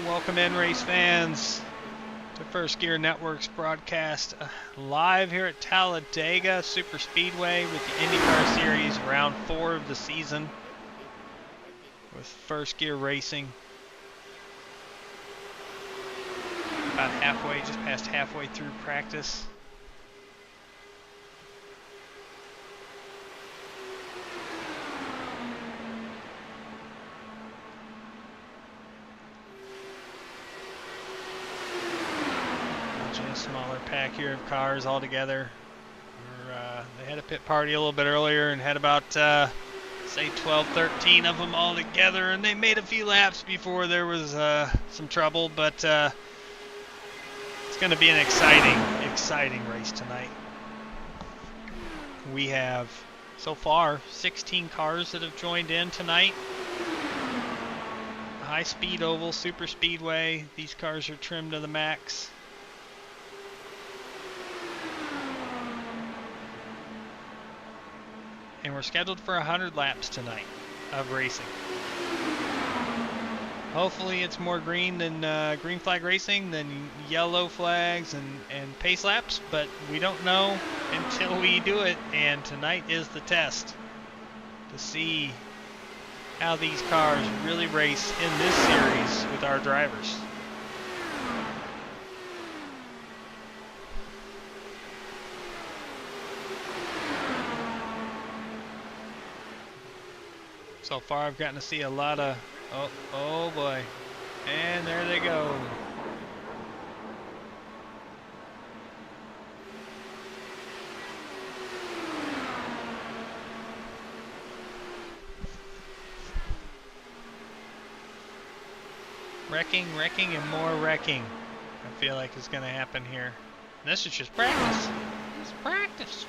Welcome in, race fans, to First Gear Network's broadcast live here at Talladega Superspeedway with the IndyCar Series round 4 of the season with First Gear Racing. About halfway, just past halfway through practice. Smaller pack here of cars all together. They had a pit party a little bit earlier and had about say 12, 13 of them all together, and they made a few laps before there was some trouble, but it's going to be an exciting race tonight. We have so far 16 cars that have joined in tonight. High speed oval, super speedway. These cars are trimmed to the max. And we're scheduled for 100 laps tonight of racing. Hopefully it's more green than green flag racing than yellow flags and pace laps, but we don't know until we do it, and tonight is the test to see how these cars really race in this series with our drivers. So far I've gotten to see a lot of, oh boy, and there they go. Wrecking, and more wrecking. I feel like it's going to happen here. And this is just practice. It's practice.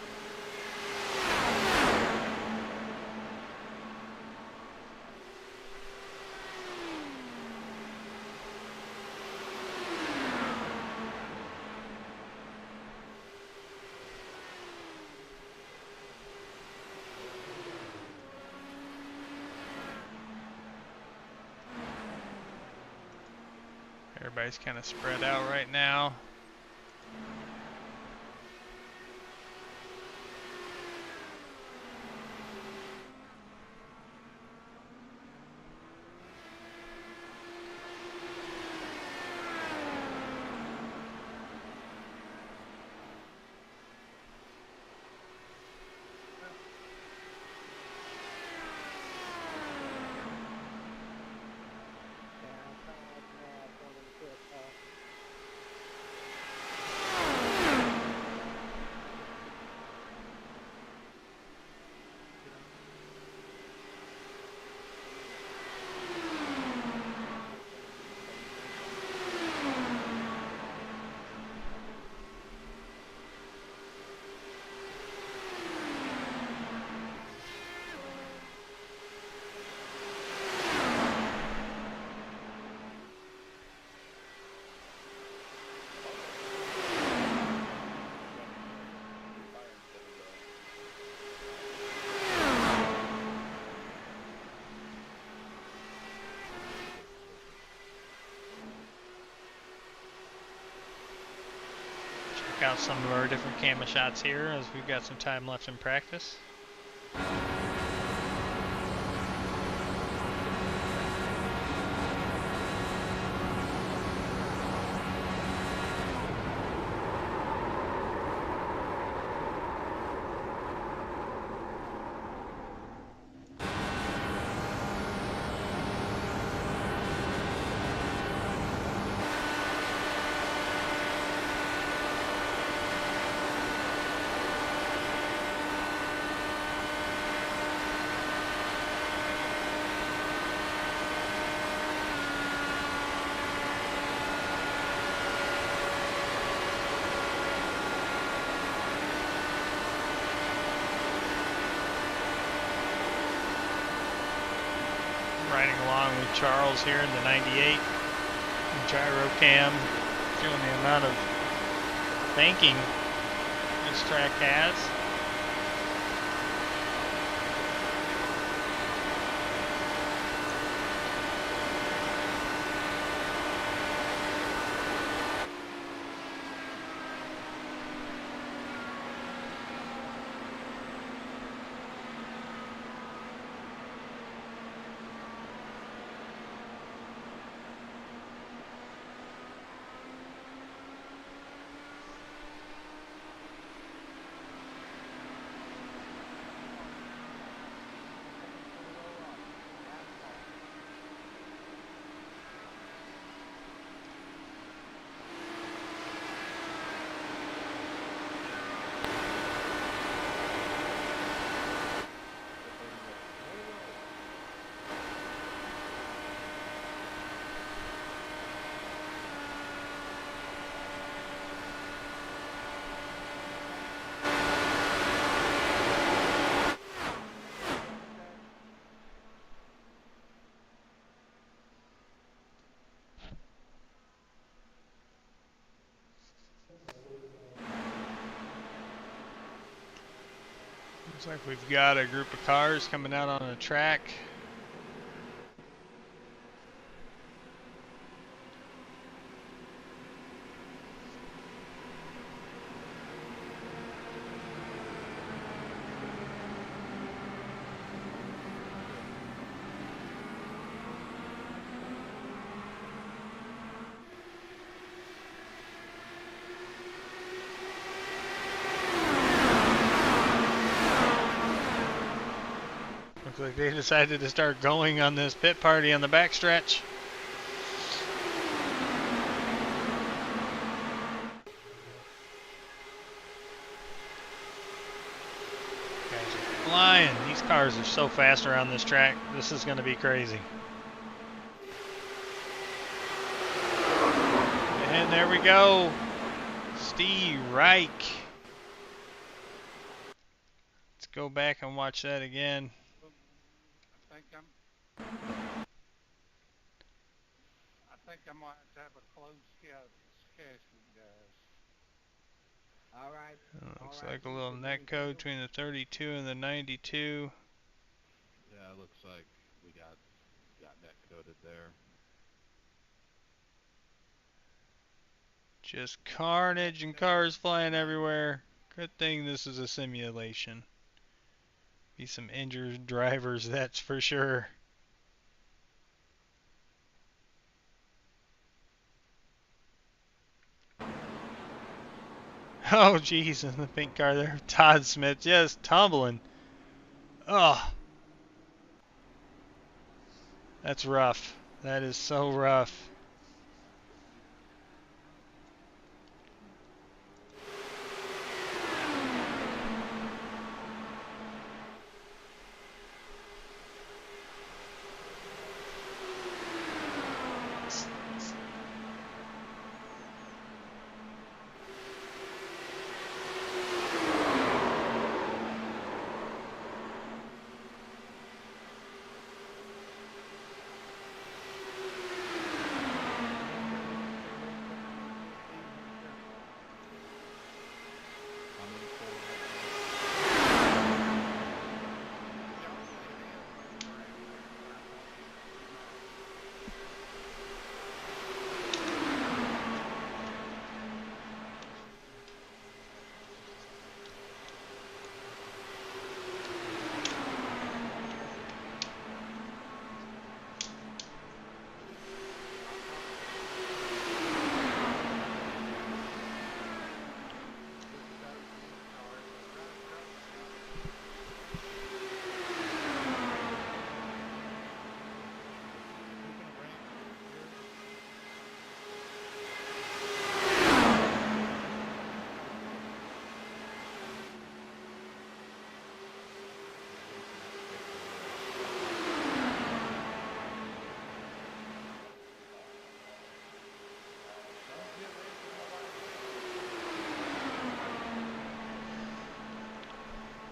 Everybody's kind of spread out right now. Out some of our different camera shots here as we've got some time left in practice. riding along with Charles here in the 98 gyro cam, showing the amount of banking this track has. Looks like we've got a group of cars coming out on the track. Looks like they decided to start going on this pit party on the backstretch. Guys are flying. These cars are so fast around this track. This is going to be crazy. And there we go. Steve Reich. Let's go back and watch that again. I think I might have a closed session, guys. All right. Looks like a little net code between the 32 and the 92. Yeah, it looks like we got net coded there. Just carnage and cars flying everywhere. Good thing this is a simulation. Be some injured drivers, that's for sure. Oh, jeez, in the pink car there, Todd Smith just tumbling. Oh, that's rough. That is so rough.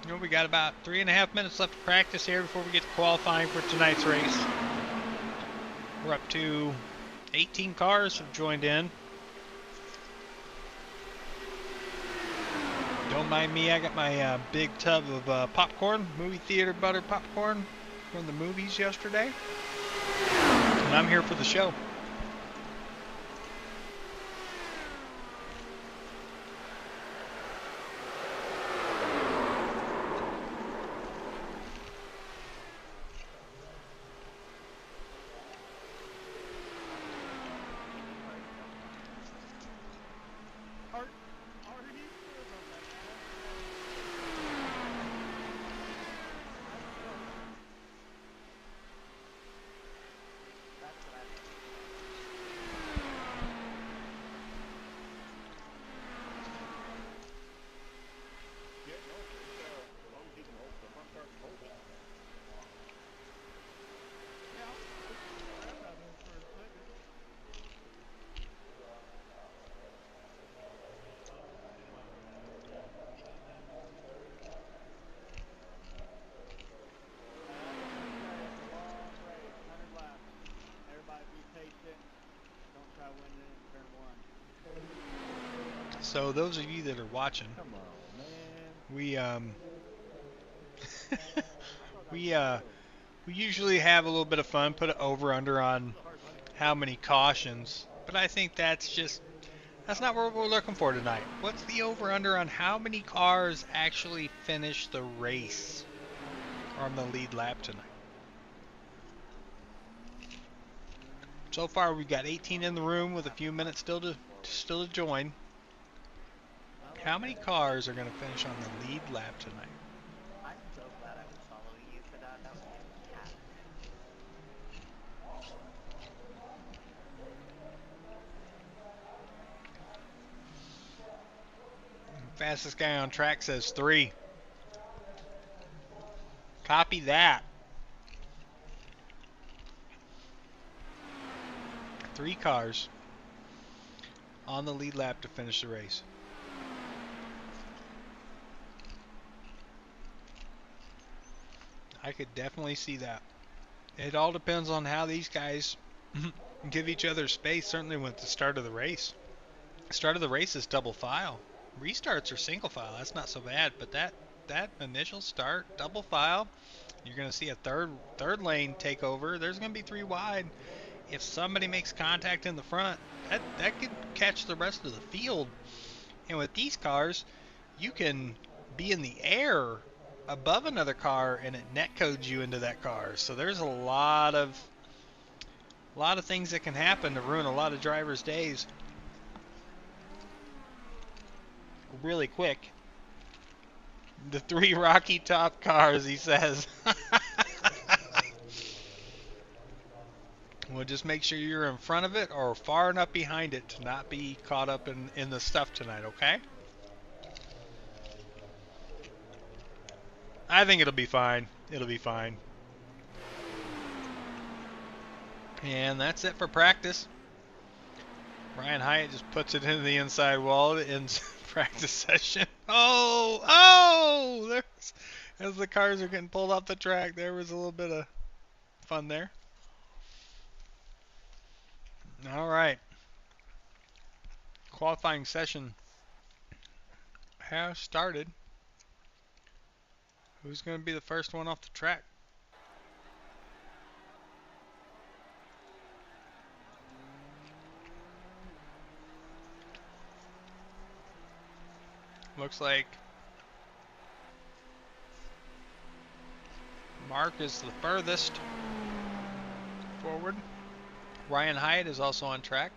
You know, we got about 3.5 minutes left to practice here before we get to qualifying for tonight's race. We're up to 18 cars have joined in. Don't mind me, I got my big tub of popcorn, movie theater butter popcorn from the movies yesterday. And I'm here for the show. So those of you that are watching, we we usually have a little bit of fun, put an over under on how many cautions, but I think that's not what we're looking for tonight. What's the over under on how many cars actually finish the race on the lead lap tonight? So far we've got 18 in the room with a few minutes still to join. How many cars are going to finish on the lead lap tonight? I'm so glad I was following you for that. That was fantastic. Fastest guy on track says 3. Copy that. 3 cars on the lead lap to finish the race. I could definitely see that. It all depends on how these guys give each other space, certainly with the start of the race. The start of the race is double file. Restarts are single file. That's not so bad, but that initial start, double file, you're going to see a third lane take over. There's going to be 3 wide. If somebody makes contact in the front, that could catch the rest of the field. And with these cars, you can be in the air above another car and it net codes you into that car. So there's a lot of things that can happen to ruin a lot of drivers' days really quick. The 3 Rocky Top cars, he says. Well, just make sure you're in front of it or far enough behind it to not be caught up in the stuff tonight, okay? I think it'll be fine. It'll be fine. And that's it for practice. Ryan Hyatt just puts it into the inside wall to end practice session. Oh! There's, as the cars are getting pulled off the track, there was a little bit of fun there. All right. Qualifying session has started. Who's going to be the first one off the track? Looks like Mark is the furthest forward. Ryan Hyatt is also on track.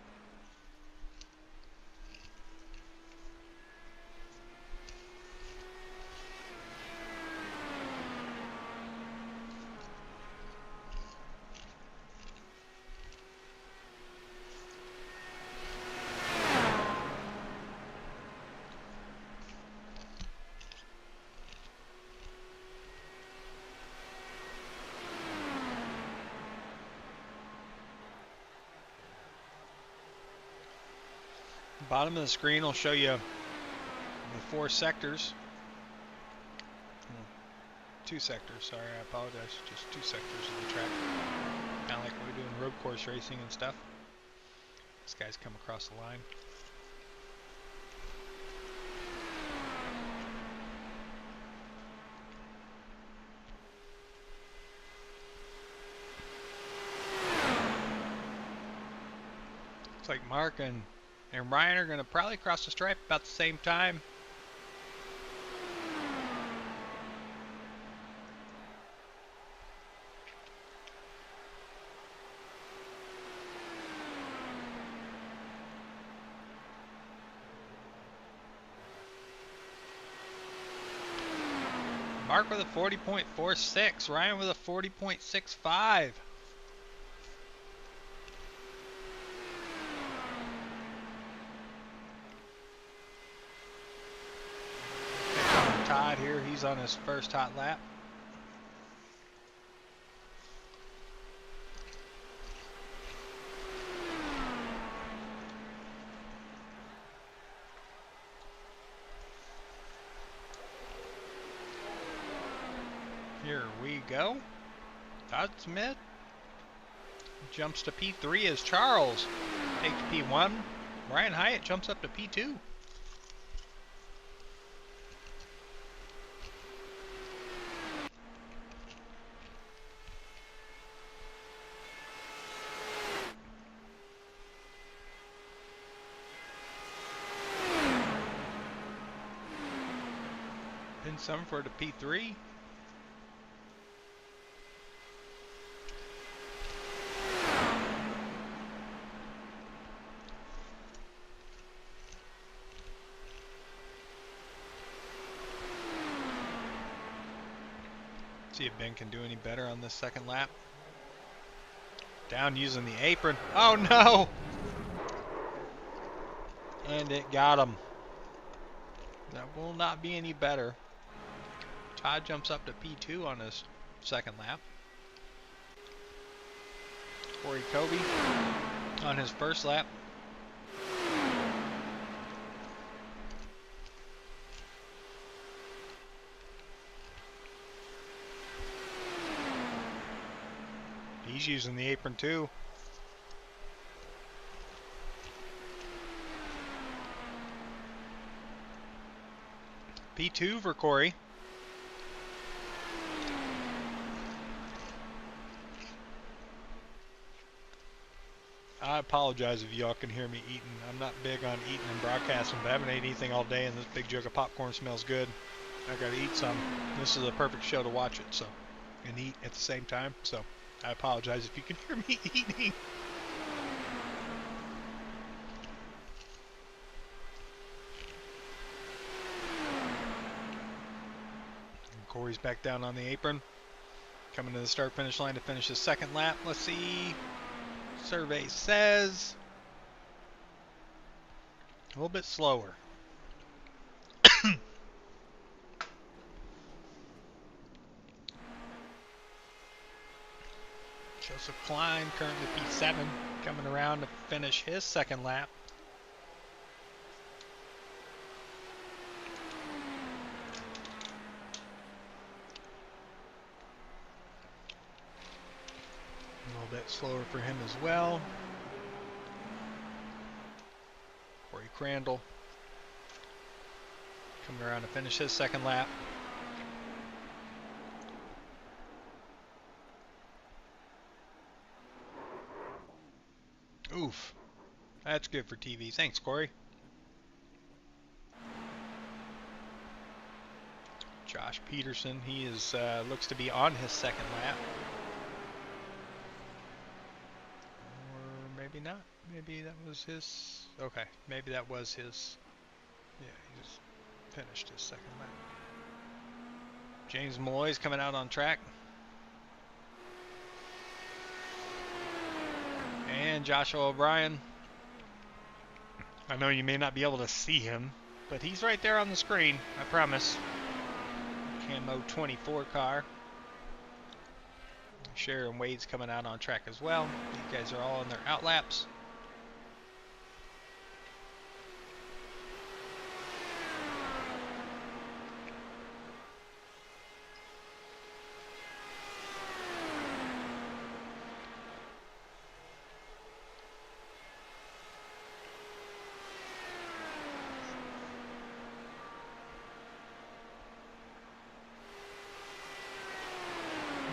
Bottom of the screen will show you the 4 sectors. 2 sectors, sorry, I apologize. Just 2 sectors of the track. Kind of like we do in road course racing and stuff. This guy's come across the line. Looks like Mark and Ryan are going to probably cross the stripe about the same time. Mark with a 40.46, Ryan with a 40.65. Todd here, he's on his first hot lap. Here we go. Todd Smith jumps to P3 as Charles takes P1. Ryan Hyatt jumps up to P2. Ben Summerford to P3. See if Ben can do any better on this second lap. Down using the apron. Oh no! And it got him. That will not be any better. Todd jumps up to P2 on his second lap. Corey Kobe on his first lap. He's using the apron too. P2 for Corey. I apologize if y'all can hear me eating. I'm not big on eating and broadcasting, but I haven't ate anything all day, and this big jug of popcorn smells good. I gotta eat some. This is a perfect show to watch it, so, and eat at the same time. So I apologize if you can hear me eating. And Corey's back down on the apron, coming to the start-finish line to finish his second lap. Let's see. Survey says a little bit slower. Joseph Klein, currently P7, coming around to finish his second lap. A little bit slower for him as well. Corey Crandall coming around to finish his second lap. Oof. That's good for TV. Thanks, Corey. Josh Peterson, he is looks to be on his second lap. Or maybe not. Maybe that was his. Okay, maybe that was his. Yeah, he just finished his second lap. James Malloy's coming out on track. And Joshua O'Brien. I know you may not be able to see him, but he's right there on the screen, I promise. Camo 24 car. Sharon Wade's coming out on track as well. These guys are all in their out laps.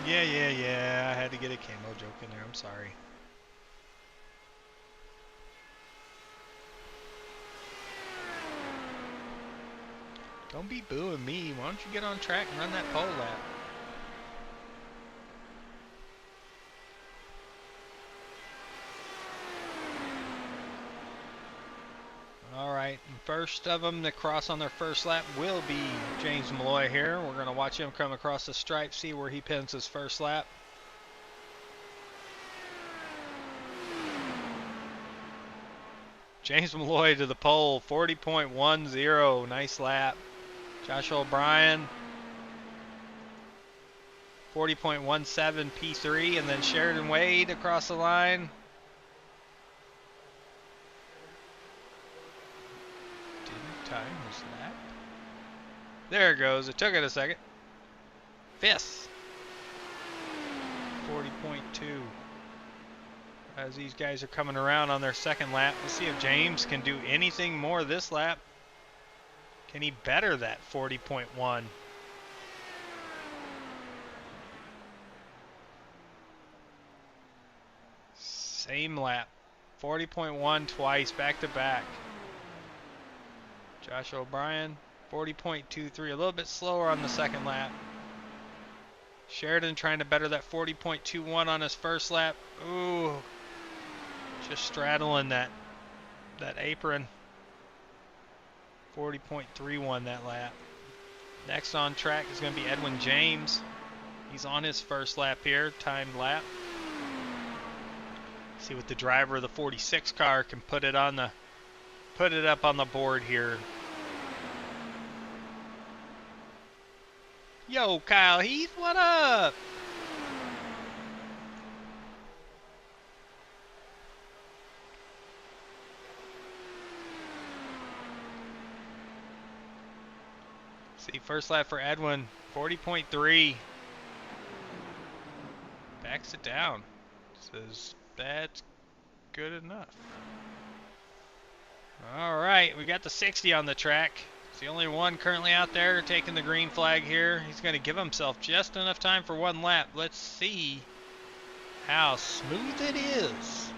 Yeah. I had to get a camo joke in there. I'm sorry. Don't be booing me. Why don't you get on track and run that pole lap? Alright, first of them to cross on their first lap will be James Malloy here. We're going to watch him come across the stripe, see where he pins his first lap. James Malloy to the pole, 40.10, nice lap. Josh O'Brien, 40.17 P3, and then Sheridan Wade across the line. Didn't time his lap. There it goes. It took it a second. Fifth. 40.2. As these guys are coming around on their second lap. Let's see if James can do anything more this lap. Can he better that 40.1? Same lap. 40.1 twice, back to back. Josh O'Brien, 40.23, a little bit slower on the second lap. Sheridan trying to better that 40.21 on his first lap. Ooh, just straddling that apron. 40.31 that lap. Next on track is going to be Edwin James. He's on his first lap here, timed lap. See what the driver of the 46 car can put it up on the board here. Yo, Kyle Heath, what up? See, first lap for Edwin, 40.3. Backs it down. Says that's good enough. All right, we got the 60 on the track. It's the only one currently out there taking the green flag here. He's going to give himself just enough time for one lap. Let's see how smooth it is.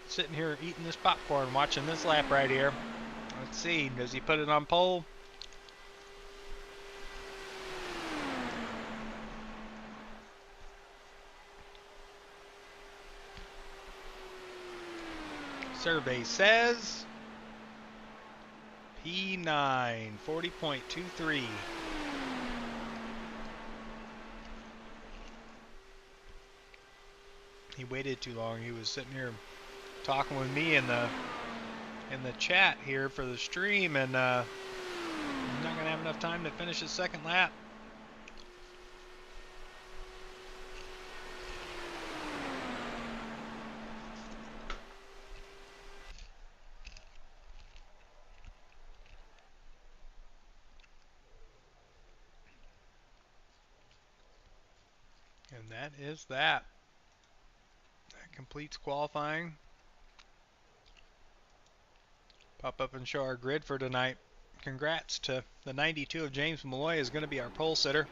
Sitting here eating this popcorn, watching this lap right here. Let's see, does he put it on pole? Survey says P9, 40.23. He waited too long. He was sitting here talking with me in the chat here for the stream, and I'm not gonna have enough time to finish his second lap. And that is that. That completes qualifying. Pop up and show our grid for tonight. Congrats to the 92 of James Malloy is going to be our pole sitter.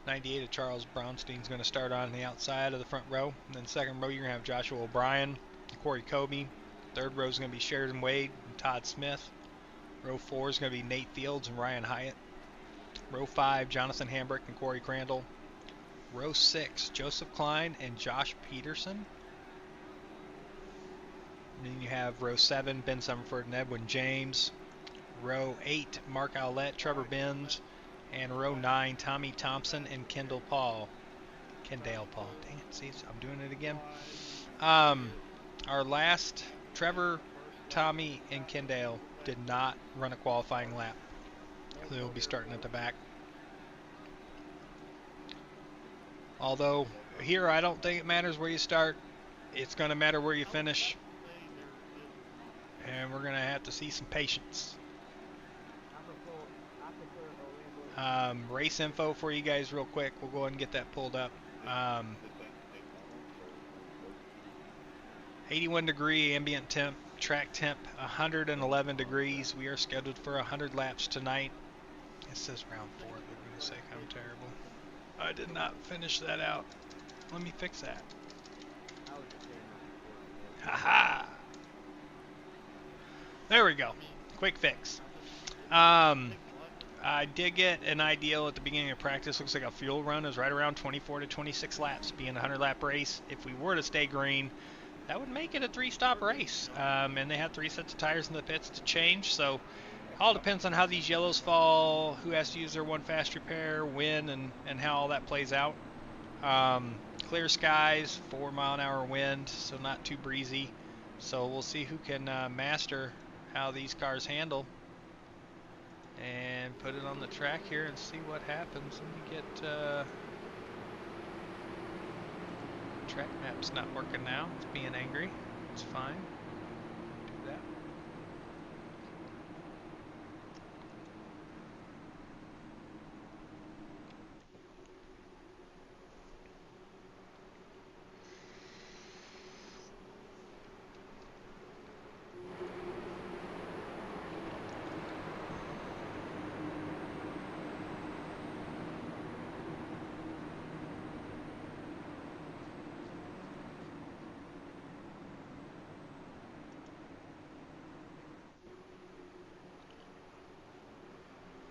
98 of Charles Brownstein is going to start on the outside of the front row. And then second row you're going to have Joshua O'Brien, Corey Kobe. Third row is going to be Sheridan Wade and Todd Smith. Row 4 is going to be Nate Fields and Ryan Hyatt. Row 5, Jonathan Hambrick and Corey Crandall. Row 6, Joseph Klein and Josh Peterson. And then you have row 7, Ben Summerford and Edwin James. Row 8, Mark Owlett, Trevor Benz. And row 9, Tommy Thompson and Kendall Paul. Kendall Paul. Dang it, see, I'm doing it again. Our last, Trevor, Tommy, and Kendall did not run a qualifying lap. They'll be starting at the back. Although, here I don't think it matters where you start. It's going to matter where you finish. And we're going to have to see some patience. Race info for you guys real quick. We'll go ahead and get that pulled up. 81 degree ambient temp, track temp 111 degrees. We are scheduled for 100 laps tonight. It says round 4, for goodness sake, I'm terrible. I did not finish that out. Let me fix that. Haha! There we go. Quick fix. I did get an idea at the beginning of practice. Looks like a fuel run is right around 24 to 26 laps, being a 100-lap race. If we were to stay green, that would make it a 3-stop race. And they have 3 sets of tires in the pits to change, so all depends on how these yellows fall, who has to use their one fast repair, when, and how all that plays out. Clear skies, 4-mile-an-hour wind, so not too breezy. So we'll see who can master how these cars handle and put it on the track here and see what happens. Let me get track map's not working now. It's being angry. It's fine. Do that.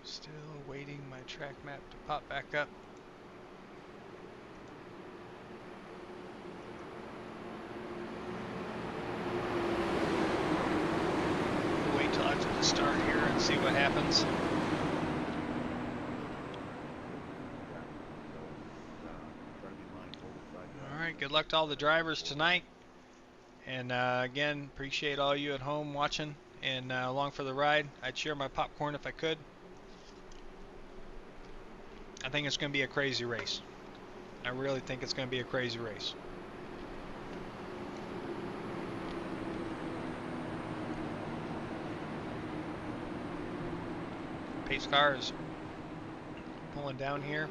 Still waiting my track map to pop back up. We'll wait till after the start here and see what happens. Alright, good luck to all the drivers tonight. And again, appreciate all you at home watching and along for the ride. I'd share my popcorn if I could. I think it's going to be a crazy race. I really think it's going to be a crazy race. Pace car is pulling down here.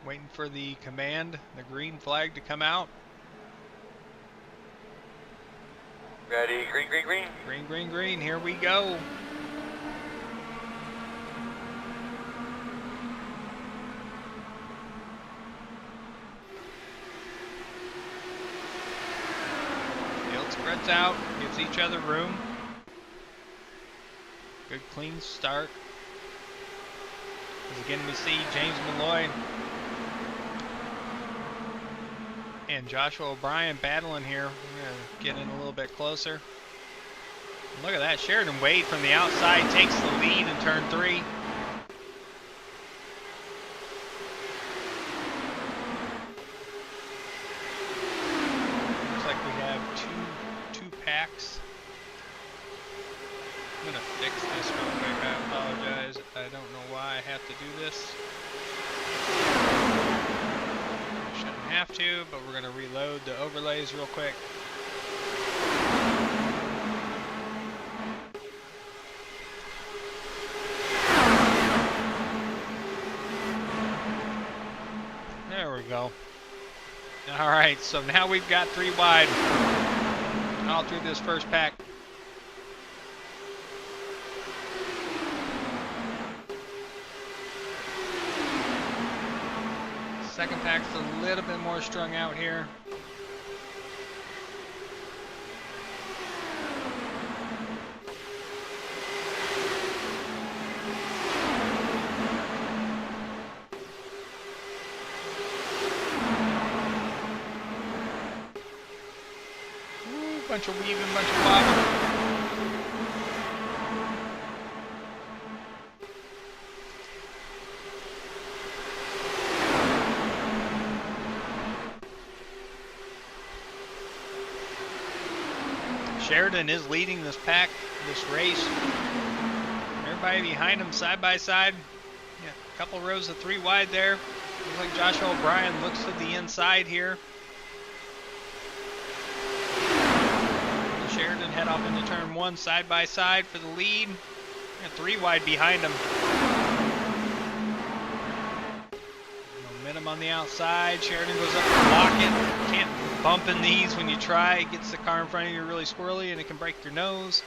Waiting for the command, the green flag to come out. Ready, green, green, green. Green, green, green, here we go. Field spreads out, gives each other room. Good clean start. As again we see James Malloy and Joshua O'Brien battling here. We're going to get in a little bit closer. Look at that. Sheridan Wade from the outside takes the lead in turn 3. Looks like we have two packs. I'm going to fix this real quick. I apologize. I don't know why I have to do this. Have to, but we're going to reload the overlays real quick. There we go. Alright, so now we've got 3 wide all through this first pack. Second pack's a little bit more strung out here. Ooh, bunch of weaving, bunch of wobbling. Sheridan is leading this pack, this race. Everybody behind him side by side. Yeah, a couple rows of 3 wide there. Looks like Joshua O'Brien looks to the inside here. Sheridan head off into turn 1 side by side for the lead. And 3 wide behind him. Momentum on the outside. Sheridan goes up to block it. Can't bump in these when you try. It gets the car in front of you really squirrely and it can break your nose.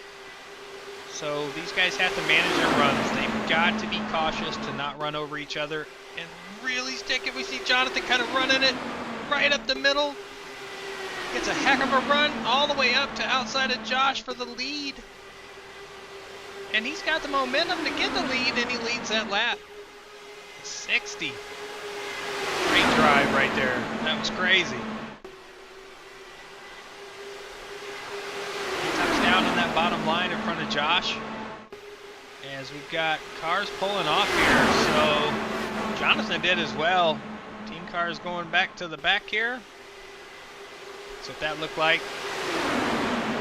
So these guys have to manage their runs. They've got to be cautious to not run over each other and really stick it. We see Jonathan kind of running it right up the middle. Gets a heck of a run all the way up to outside of Josh for the lead. And he's got the momentum to get the lead, and he leads that lap. 60. Great drive right there. That was crazy. He touched down on that bottom line in front of Josh. As we've got cars pulling off here. So Jonathan did as well. Team cars going back to the back here. That's what that looked like.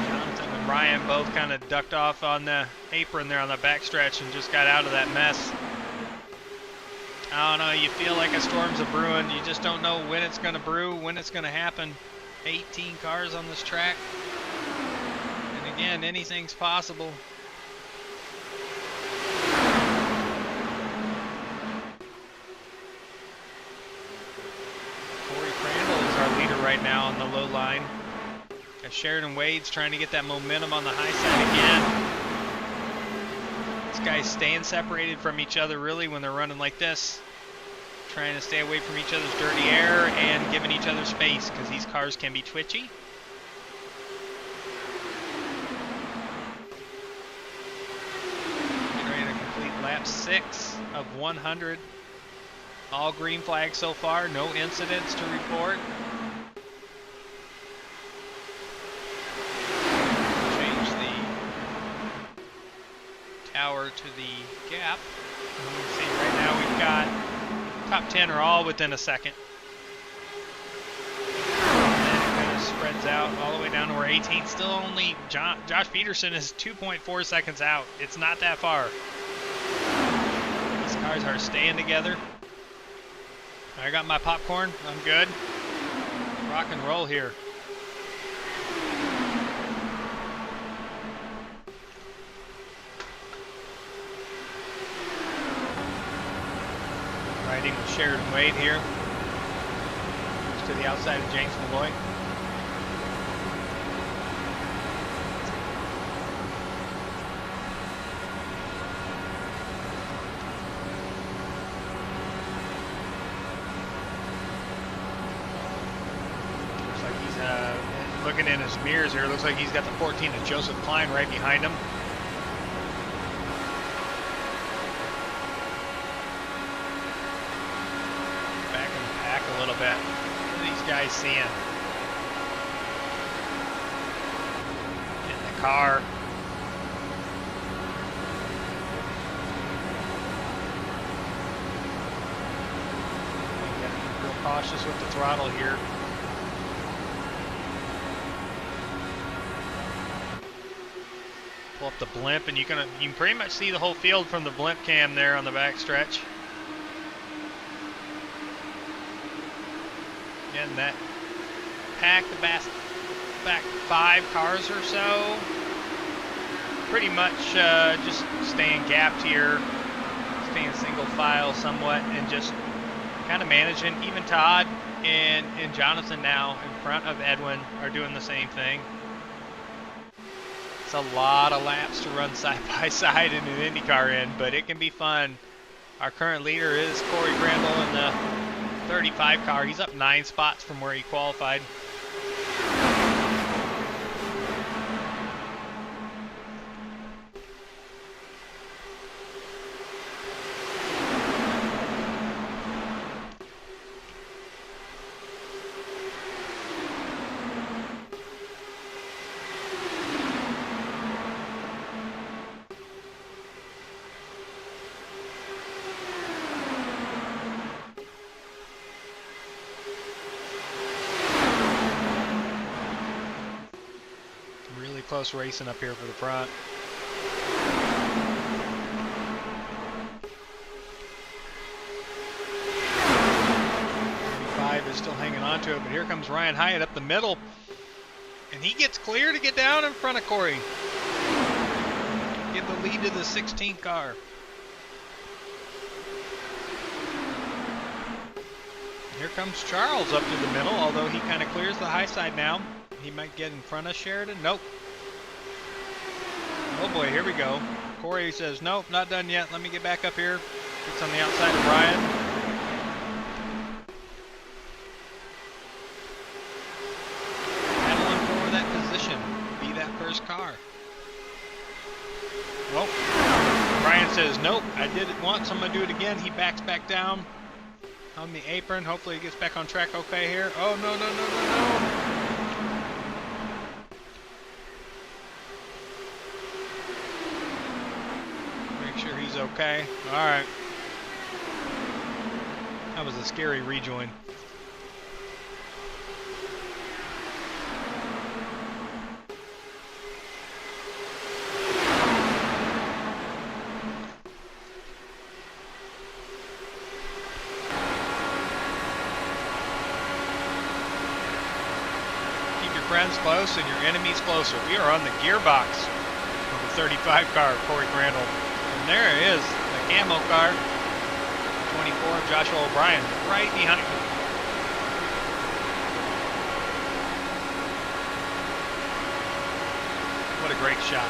Jonathan and Ryan both kind of ducked off on the apron there on the backstretch and just got out of that mess. I don't know, you feel like a storm's a brewing. You just don't know when it's going to brew, when it's going to happen. 18 cars on this track. And again, anything's possible. Right now on the low line. As Sheridan Wade's trying to get that momentum on the high side again. These guys staying separated from each other really when they're running like this. Trying to stay away from each other's dirty air and giving each other space because these cars can be twitchy. Trying to complete lap 6 of 100. All green flags so far, no incidents to report. Tower to the gap. And you can see right now we've got top 10 are all within a second. And then it kind of spreads out all the way down to where 18 still only Josh Peterson is 2.4 seconds out. It's not that far. These cars are staying together. I got my popcorn. I'm good. Rock and roll here. Riding with Sheridan Wade here. Just to the outside of James Malloy. Looks like he's looking in his mirrors here. Looks like he's got the 14 of Joseph Klein right behind him. A little bit. What are these guys seeing? In the car. You gotta be real cautious with the throttle here. Pull up the blimp and you can pretty much see the whole field from the blimp cam there on the back stretch. Again, that pack, the back 5 cars or so, pretty much just staying gapped here, staying single file somewhat, and just kind of managing. Even Todd and Jonathan now in front of Edwin are doing the same thing. It's a lot of laps to run side by side in an IndyCar end, but it can be fun. Our current leader is Corey Crandall in the 35 car. He's up 9 spots from where he qualified. Close racing up here for the front. 35 is still hanging on to it, but here comes Ryan Hyatt up the middle. And he gets clear to get down in front of Corey. Give the lead to the 16th car. Here comes Charles up to the middle, although he kind of clears the high side now. He might get in front of Sheridan. Nope. Oh boy, here we go. Corey says, nope, not done yet. Let me get back up here. Gets on the outside of Brian. Battling for that position. Be that first car. Well, Brian says, nope, I did it once. I'm going to do it again. He backs back down on the apron. Hopefully he gets back on track okay here. Oh, no, no, no, no, no. Sure he's okay. All right. That was a scary rejoin. Keep your friends close and your enemies closer. We are on the gearbox of the 35 car of Corey Crandall. And there is the camo car, 24 of Joshua O'Brien, right behind him. What a great shot.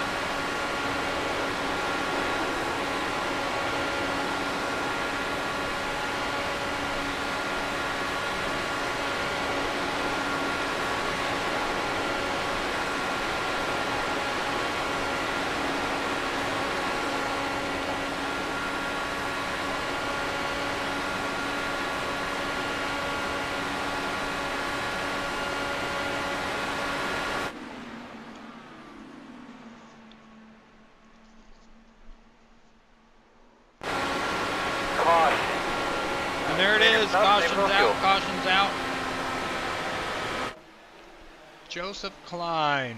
And there it is, caution's out, caution's out. Joseph Klein.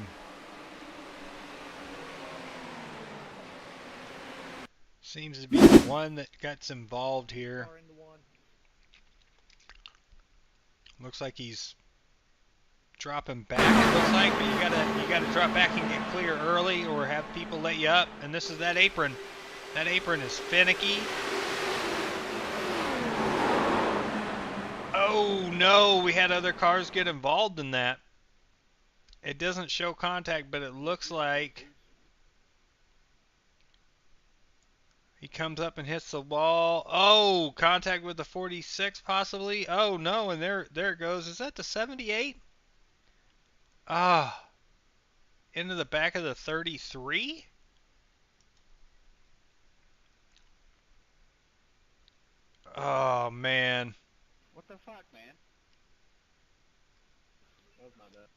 Seems to be the one that gets involved here. Looks like he's dropping back, it looks like, but you gotta drop back and get clear early or have people let you up. And this is that apron. That apron is finicky. Oh no, we had other cars get involved in that. It doesn't show contact, but it looks like he comes up and hits the wall. Oh, contact with the 46 possibly. Oh no, and there it goes. Is that the 78? Ah, into the back of the 33? Oh man. What the fuck, man? That was not bad.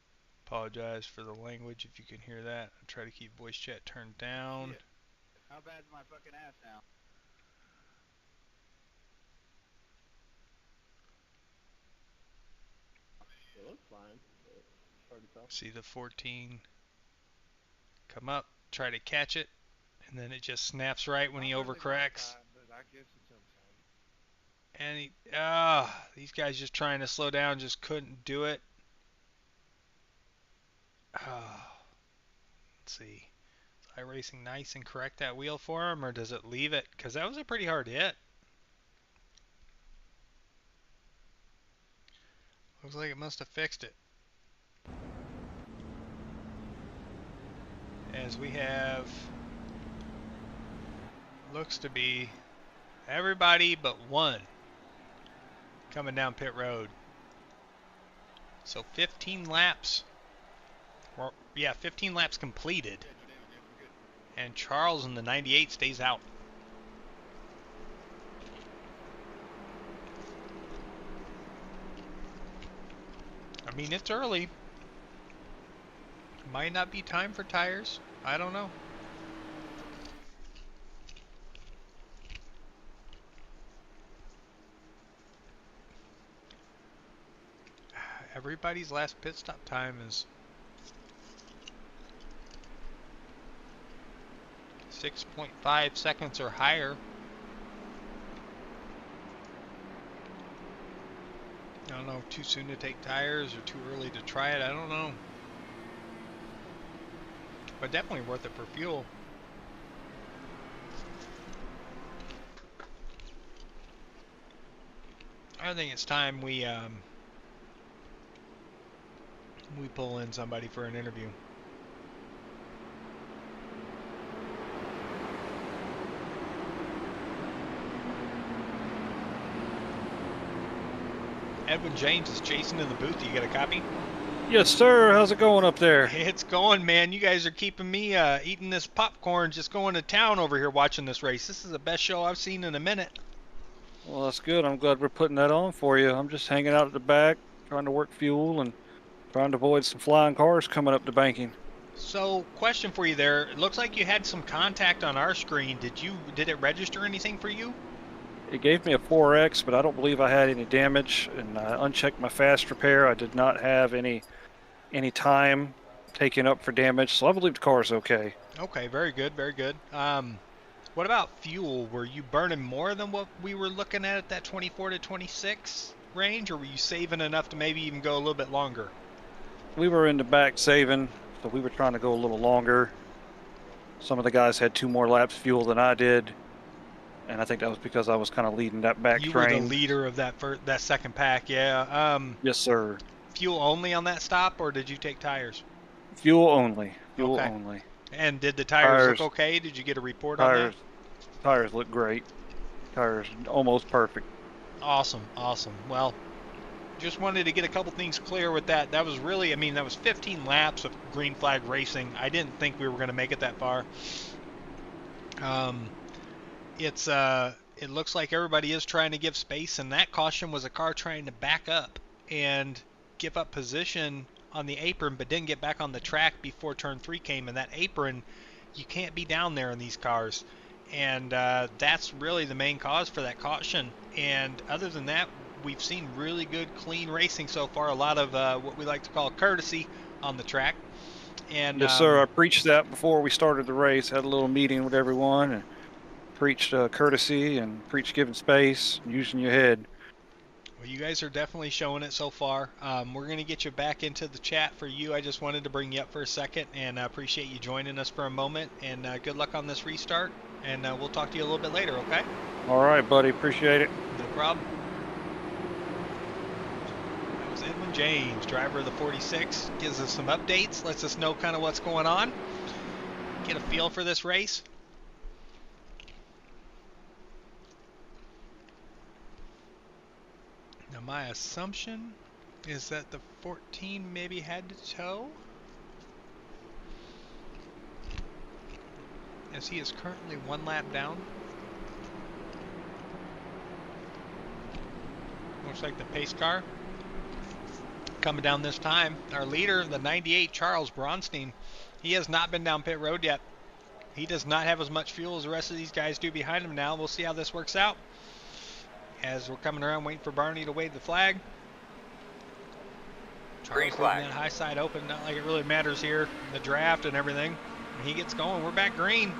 Apologize for the language if you can hear that. I try to keep voice chat turned down. Shit. How bad's my fucking ass now? It looks fine, but it's hard to tell. See the 14 come up, try to catch it, and then it just snaps right when he Not really overcorrects. my time, but I guess it's okay. And these guys just trying to slow down, just couldn't do it. Let's see. Is iRacing nice and correct that wheel for him, or does it leave it? Because that was a pretty hard hit. Looks like it must have fixed it. As we have, looks to be everybody but one coming down pit road. So 15 laps, or yeah, 15 laps completed. And Charles in the 98 stays out. I mean, it's early. Might not be time for tires. I don't know. Everybody's last pit stop time is 6.5 seconds or higher. I don't know, too soon to take tires or too early to try it. I don't know. but definitely worth it for fuel. I think it's time we pull in somebody for an interview. Edwin James is Jason in the booth. You got a copy? Yes, sir. How's it going up there? It's going, man. You guys are keeping me eating this popcorn, just going to town over here watching this race. This is the best show I've seen in a minute. Well, that's good. I'm glad we're putting that on for you. I'm just hanging out at the back, trying to work fuel and trying to avoid some flying cars coming up to banking. So, question for you there. It looks like you had some contact on our screen. Did it register anything for you? It gave me a 4X, but I don't believe I had any damage, and I unchecked my fast repair. I did not have any time taken up for damage, so I believe the car is okay. Okay, very good, very good. What about fuel? Were you burning more than what we were looking at that 24 to 26 range, or were you saving enough to maybe even go a little bit longer? We were in the back saving, so we were trying to go a little longer. Some of the guys had 2 more laps fuel than I did, and I think that was because I was kind of leading that back You train. were the leader of that second pack, yeah. Yes, sir. Fuel only on that stop, or did you take tires? Fuel only. Fuel Okay. only. And did the tires look okay? Did you get a report on that? Tires look great. Tires almost perfect. Awesome, awesome. Well, just wanted to get a couple things clear with that. That was really, that was 15 laps of green flag racing. I didn't think we were going to make it that far. It looks like everybody is trying to give space, and that caution was a car trying to back up and give up position on the apron, but didn't get back on the track before turn 3 came. And that apron, you can't be down there in these cars, and that's really the main cause for that caution. And other than that, we've seen really good, clean racing so far. A lot of what we like to call courtesy on the track. And yes, sir. I preached that before we started the race. Had a little meeting with everyone and preached courtesy and preached giving space, using your head. Well, you guys are definitely showing it so far. We're going to get you back into the chat for you. I just wanted to bring you up for a second, and I appreciate you joining us for a moment. And good luck on this restart, and we'll talk to you a little bit later, okay? All right, buddy. Appreciate it. No problem. That was Edwin James, driver of the 46. Gives us some updates, lets us know kind of what's going on. Get a feel for this race. Now my assumption is that the 14 maybe had to tow, as he is currently 1 lap down. Looks like the pace car coming down this time. Our leader, the 98 Charles Bronstein, he has not been down pit road yet. He does not have as much fuel as the rest of these guys do behind him now. We'll see how this works out as we're coming around waiting for Barney to wave the flag. Charles leaving that high side open, not like it really matters here, the draft and everything. And he gets going. We're back green.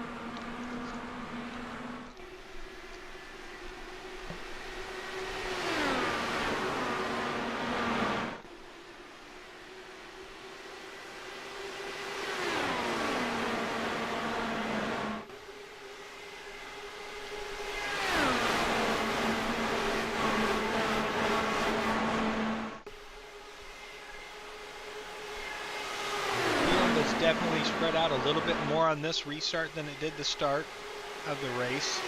Definitely spread out a little bit more on this restart than it did the start of the race,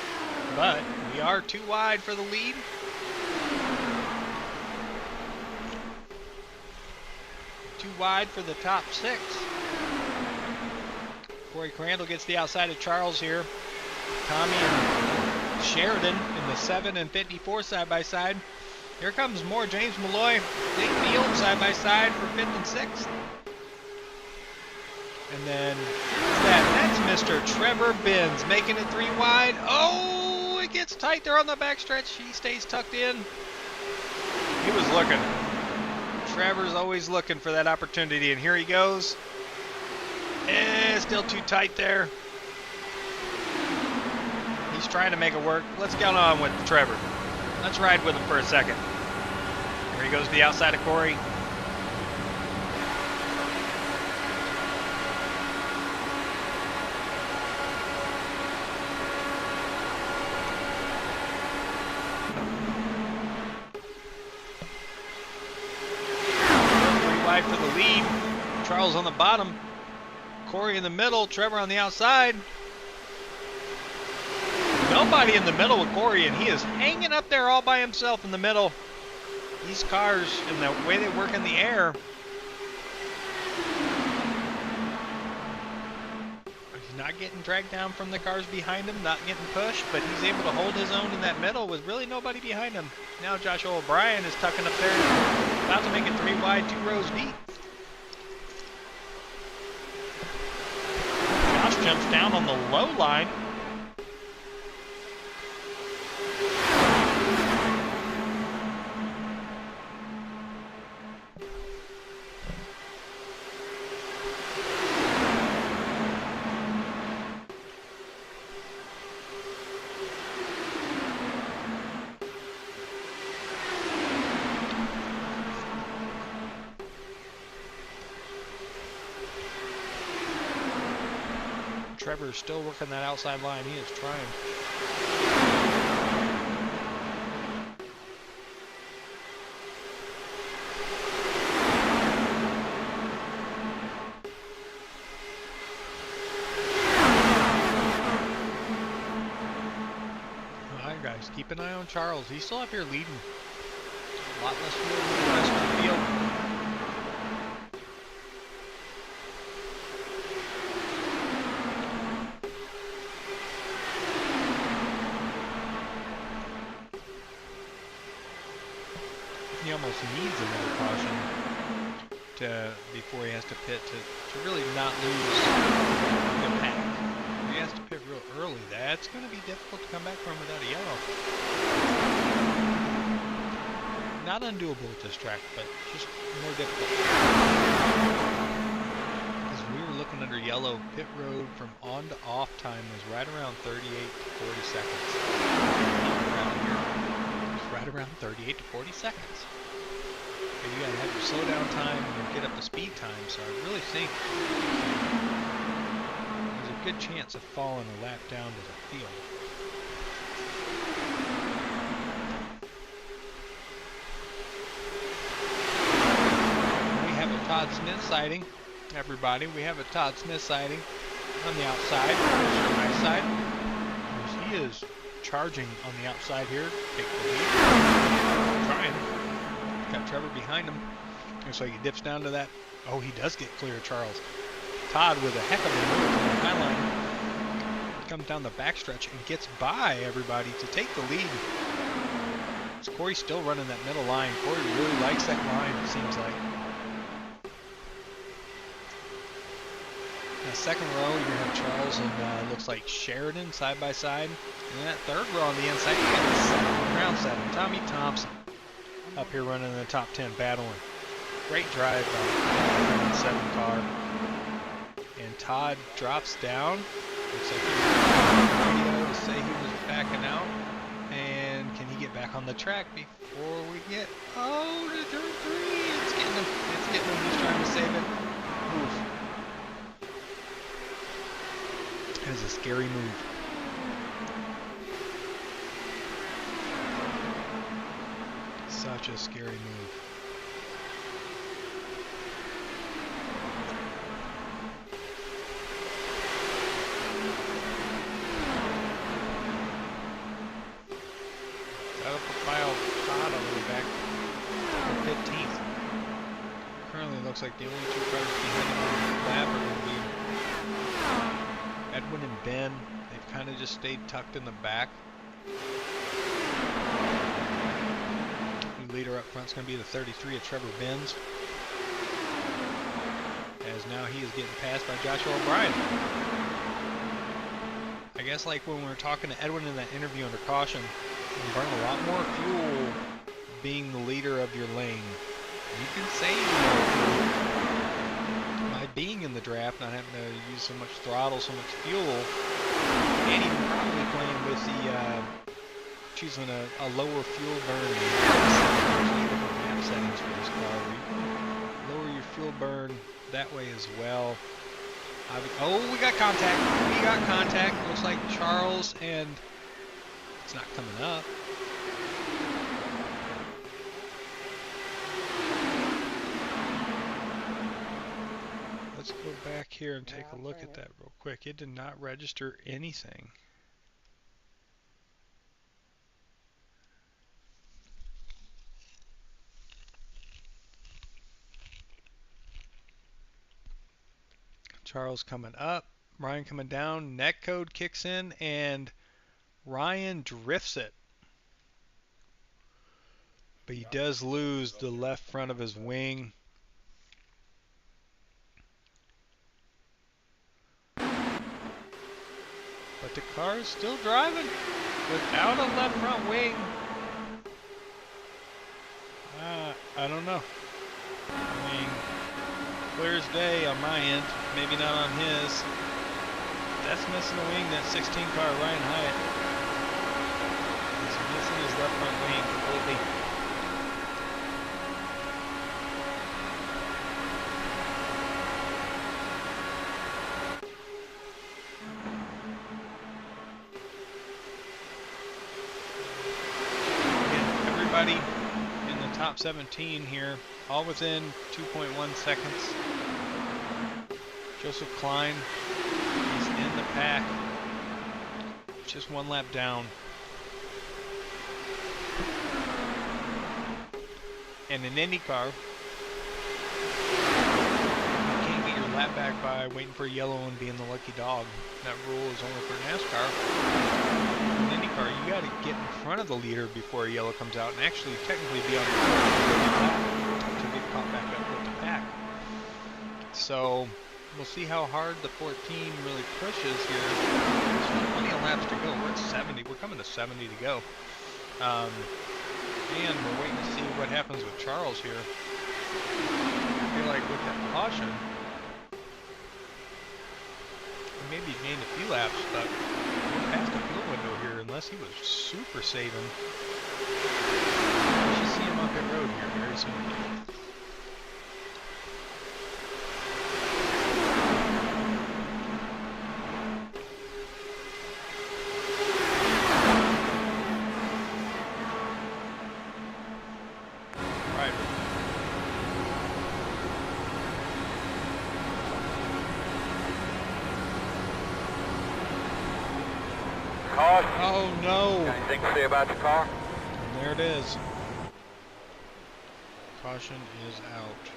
but we are 2 wide for the lead. Too wide for the top 6. Corey Crandall gets the outside of Charles here. Tommy and Sheridan in the 7 and 54 side by side. Here comes more James Malloy, Big Field side by side for 5th and 6th. And then that's Mr. Trevor Benz making it 3 wide. Oh, it gets tight there on the backstretch. He stays tucked in. He was looking. Trevor's always looking for that opportunity, and here he goes. Still too tight there. He's trying to make it work. Let's get on with Trevor. Let's ride with him for a second. Here he goes to the outside of Corey. the lead. Charles on the bottom. Corey in the middle. Trevor on the outside. Nobody in the middle with Corey, and he is hanging up there all by himself in the middle. These cars and the way they work in the air. He's not getting dragged down from the cars behind him, not getting pushed, but he's able to hold his own in that middle with really nobody behind him. Now Joshua O'Brien is tucking up there, about to make it 3 wide, 2 rows deep. Josh jumps down on the low line. Trevor's still working that outside line. He is trying. All right, guys, keep an eye on Charles. He's still up here leading. A lot less fuel than the rest of the field. He almost needs another caution before he has to pit to really not lose the pack. If he has to pit real early, that's going to be difficult to come back from without a yellow. Not undoable at this track, but just more difficult. As we were looking under yellow, pit road from on to off time was right around 38 to 40 seconds. Around here, it's right around 38 to 40 seconds. And you gotta have your slow down time and your get up to speed time, so I really think there's a good chance of falling a lap down to the field. We have a Todd Smith sighting, everybody. We have a Todd Smith sighting on the outside, right side. He is charging on the outside here. Take the lead. Trying. Got Trevor behind him. Looks like he dips down to that. Oh, he does get clear of Charles. Todd with a heck of a move on the high line. Comes down the backstretch and gets by everybody to take the lead. Is Corey still running that middle line? Corey really likes that line, it seems like. In the second row, you're going to have Charles and looks like Sheridan side by side. And that third row on the inside, you got the round 7, Tommy Thompson. Up here running in the top 10, battling. Great drive by the 7 car. And Todd drops down. Looks like he was on the radio to say he was backing out. And can he get back on the track before we get... Oh, to turn 3! It's getting him. It's getting him. He's trying to save it. Oof. That is a scary move. Such a scary move. That'll propel Todd all the way back to 15th. Currently looks like the only 2 cars behind him on the lap are going to be Edwin and Ben. They've kind of just stayed tucked in the back. Leader up front is going to be the 33 of Trevor Benz, as now he is getting passed by Joshua O'Brien. I guess like when we were talking to Edwin in that interview under caution, you burn a lot more fuel being the leader of your lane. You can save more fuel by being in the draft, not having to use so much throttle, so much fuel, and even probably playing with the choosing a lower fuel burn. Map settings for this car. Lower your fuel burn that way as well. Oh, we got contact. We got contact. Looks like Charles, and it's not coming up. let's go back here and take a look at that real quick. It did not register anything. Charles coming up, Ryan coming down, net code kicks in, and Ryan drifts it. But he does lose the left front of his wing. But the car is still driving without a left front wing. I don't know. I mean, clear as day on my end, maybe not on his. That's missing a wing, that 16 car, Ryan Hyatt. He's missing his left front wing completely. Again, everybody in the top 17 here, all within 2.1 seconds. Joseph Klein, he's in the pack, just one lap down. And in IndyCar, you can't get your lap back by waiting for yellow and being the lucky dog. That rule is only for NASCAR. In IndyCar, you got to get in front of the leader before a yellow comes out and actually technically be on the lap to get caught back up with the pack. So we'll see how hard the 14 really pushes here. There's plenty of laps to go. We're at 70. We're coming to 70 to go. And we're waiting to see what happens with Charles here. I feel like with that caution, he maybe gained a few laps, but we're past the fuel window here unless he was super saving. We should see him on pit road here very soon. Oh no! Anything to say about the car? And there it is. Caution is out.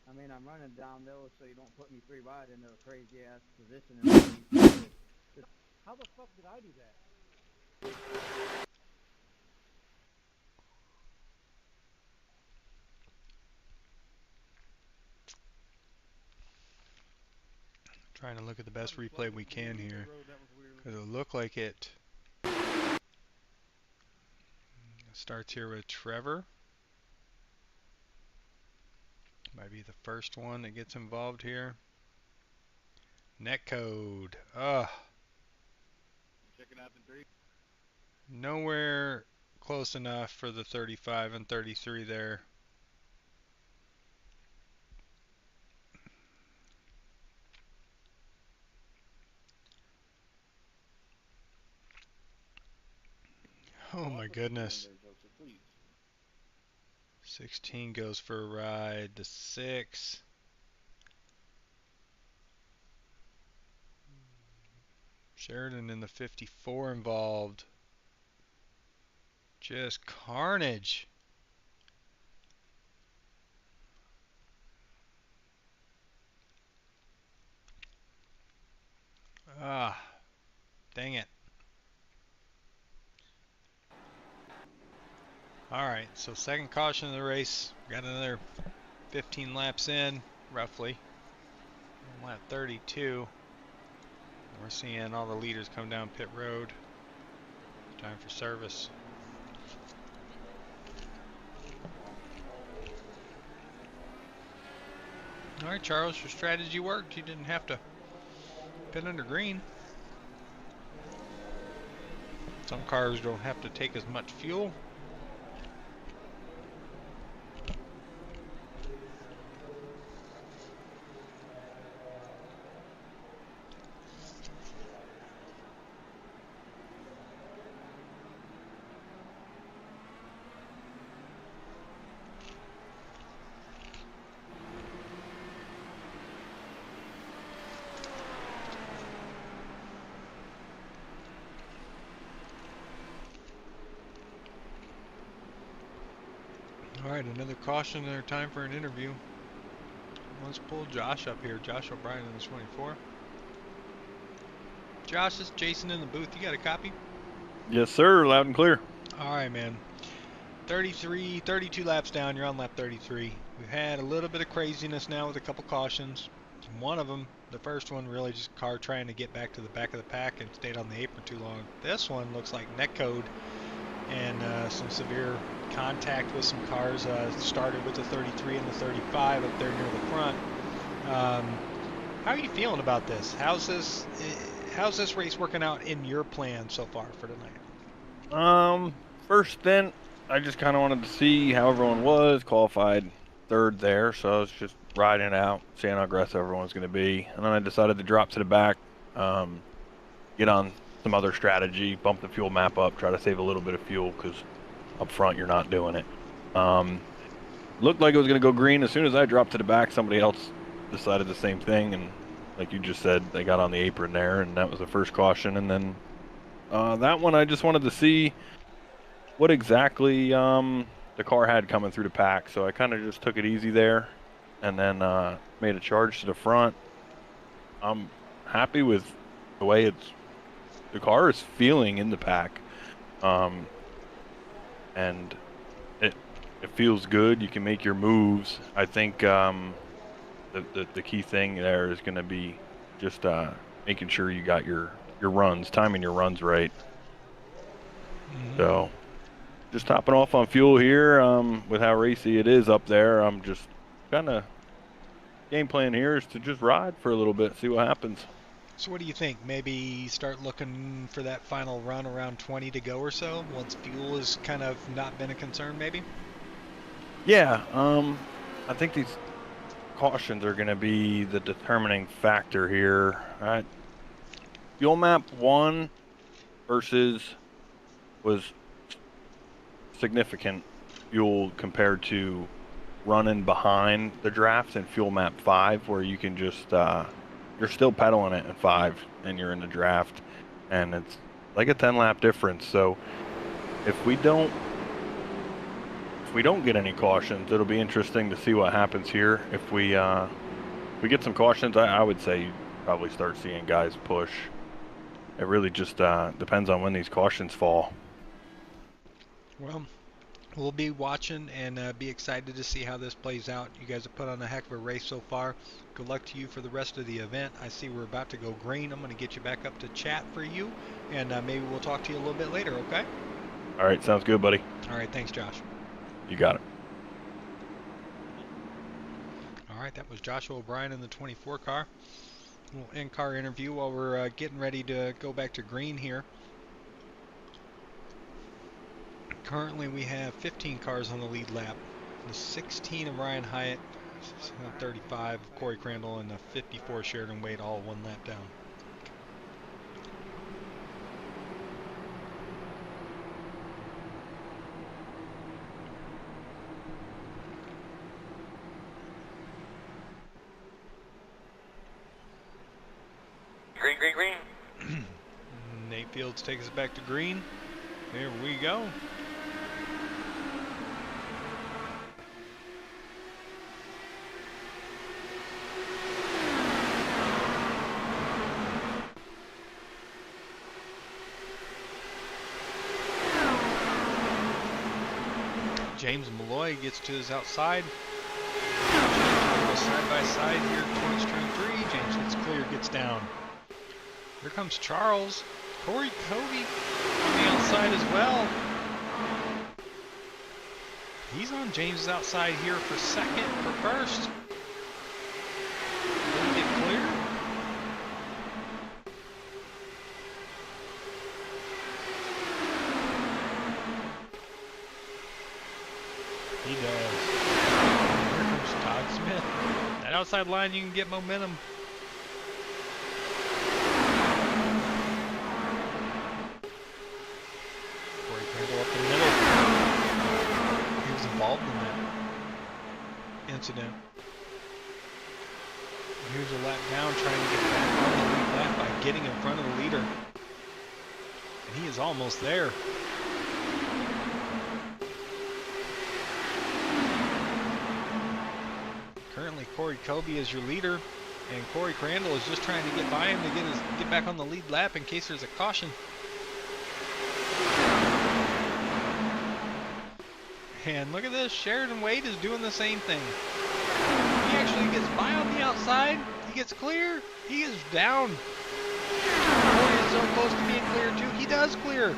I mean, I'm running downhill so you don't put me 3 wide into a crazy ass position. How the fuck did I do that? Trying to look at the best replay we can here, because it looked like it starts here with Trevor. Might be the first one that gets involved here. Netcode. Checking out the 3. Nowhere close enough for the 35 and 33 there. Oh my goodness. 16 goes for a ride. The 6. Sheridan in the 54 involved. Just carnage. Dang it. Alright, so second caution of the race. Got another 15 laps in, roughly. Lap 32. We're seeing all the leaders come down pit road. Time for service. Alright, Charles, your strategy worked. You didn't have to pit under green. Some cars don't have to take as much fuel. All right, another caution, another time for an interview. Let's pull Josh up here. Josh O'Brien in the 24. Josh, this is Jason in the booth. You got a copy? Yes, sir. Loud and clear. All right, man. 32 laps down. You're on lap 33. We've had a little bit of craziness now with a couple cautions. One of them, the first one, really just a car trying to get back to the back of the pack and stayed on the apron too long. This one looks like neck code and some severe contact with some cars. Started with the 33 and the 35 up there near the front. How are you feeling about this? How's this race working out in your plan so far for tonight? First stint, I just kind of wanted to see how everyone was. Qualified third there, so I was just riding it out, seeing how aggressive everyone's going to be. And then I decided to drop to the back, get on some other strategy, bump the fuel map up, try to save a little bit of fuel because up front you're not doing it. Looked like it was going to go green. As soon as I dropped to the back, somebody else decided the same thing, and like you just said, they got on the apron there, and that was the first caution. And then that one, I just wanted to see what exactly the car had coming through the pack, so I kind of just took it easy there, and then made a charge to the front. I'm happy with the way the car is feeling in the pack, and it feels good. You can make your moves. I think the key thing there is going to be just making sure you got your runs, timing your runs right. Mm-hmm. So just topping off on fuel here with how racy it is up there. I'm just kind of game plan here is to just ride for a little bit, see what happens. So what do you think? Maybe start looking for that final run around 20 to go or so, once fuel has kind of not been a concern, maybe? Yeah, I think these cautions are going to be the determining factor here. All right. Fuel map 1 versus was significant fuel compared to running behind the draft in fuel map 5, where you can just you're still pedaling it in 5 and you're in the draft, and it's like a 10 lap difference. So if we don't get any cautions, it'll be interesting to see what happens here. If we get some cautions, I would say you probably start seeing guys push. It really just depends on when these cautions fall. Well, we'll be watching and be excited to see how this plays out. You guys have put on a heck of a race so far. Good luck to you for the rest of the event. I see we're about to go green. I'm going to get you back up to chat for you, and maybe we'll talk to you a little bit later, okay? All right, sounds good, buddy. All right, thanks, Josh. You got it. All right, that was Joshua O'Brien in the 24 car. A little in-car interview while we're getting ready to go back to green here. Currently, we have 15 cars on the lead lap. The 16 of Ryan Hyatt, 35 of Corey Crandall, and the 54 Sheridan Wade, all one lap down. Green. Nate Fields takes us back to green. There we go. James Malloy gets to his outside. Side by side here towards turn 3. James hits clear, gets down. Here comes Charles. Corey Covey on the outside as well. He's on James's outside here for second, for first. Did he get clear? He does. Here comes Todd Smith. That outside line, you can get momentum. Corey Crandall up the middle. He was involved in that incident. Here's a lap down, trying to get back on the lead lap by getting in front of the leader. And he is almost there. currently Corey Kobe is your leader, and Corey Crandall is just trying to get by him to get back on the lead lap in case there's a caution. And look at this, Sheridan Wade is doing the same thing. He actually gets by on the outside, he gets clear, he is down. Corey is so close to being clear too, he does clear.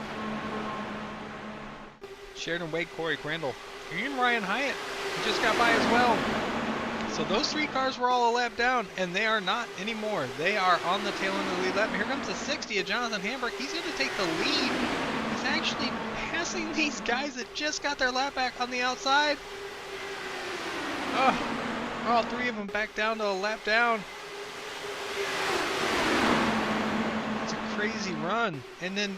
Sheridan Wade, Corey Crandall. Even Ryan Hyatt just got by as well. So those 3 cars were all a lap down, and they are not anymore. They are on the tail end of the lead lap. And here comes the 60 of Jonathan Hamburg. He's going to take the lead. He's actually passing these guys that just got their lap back on the outside. Oh, all 3 of them back down to a lap down. It's a crazy run. And then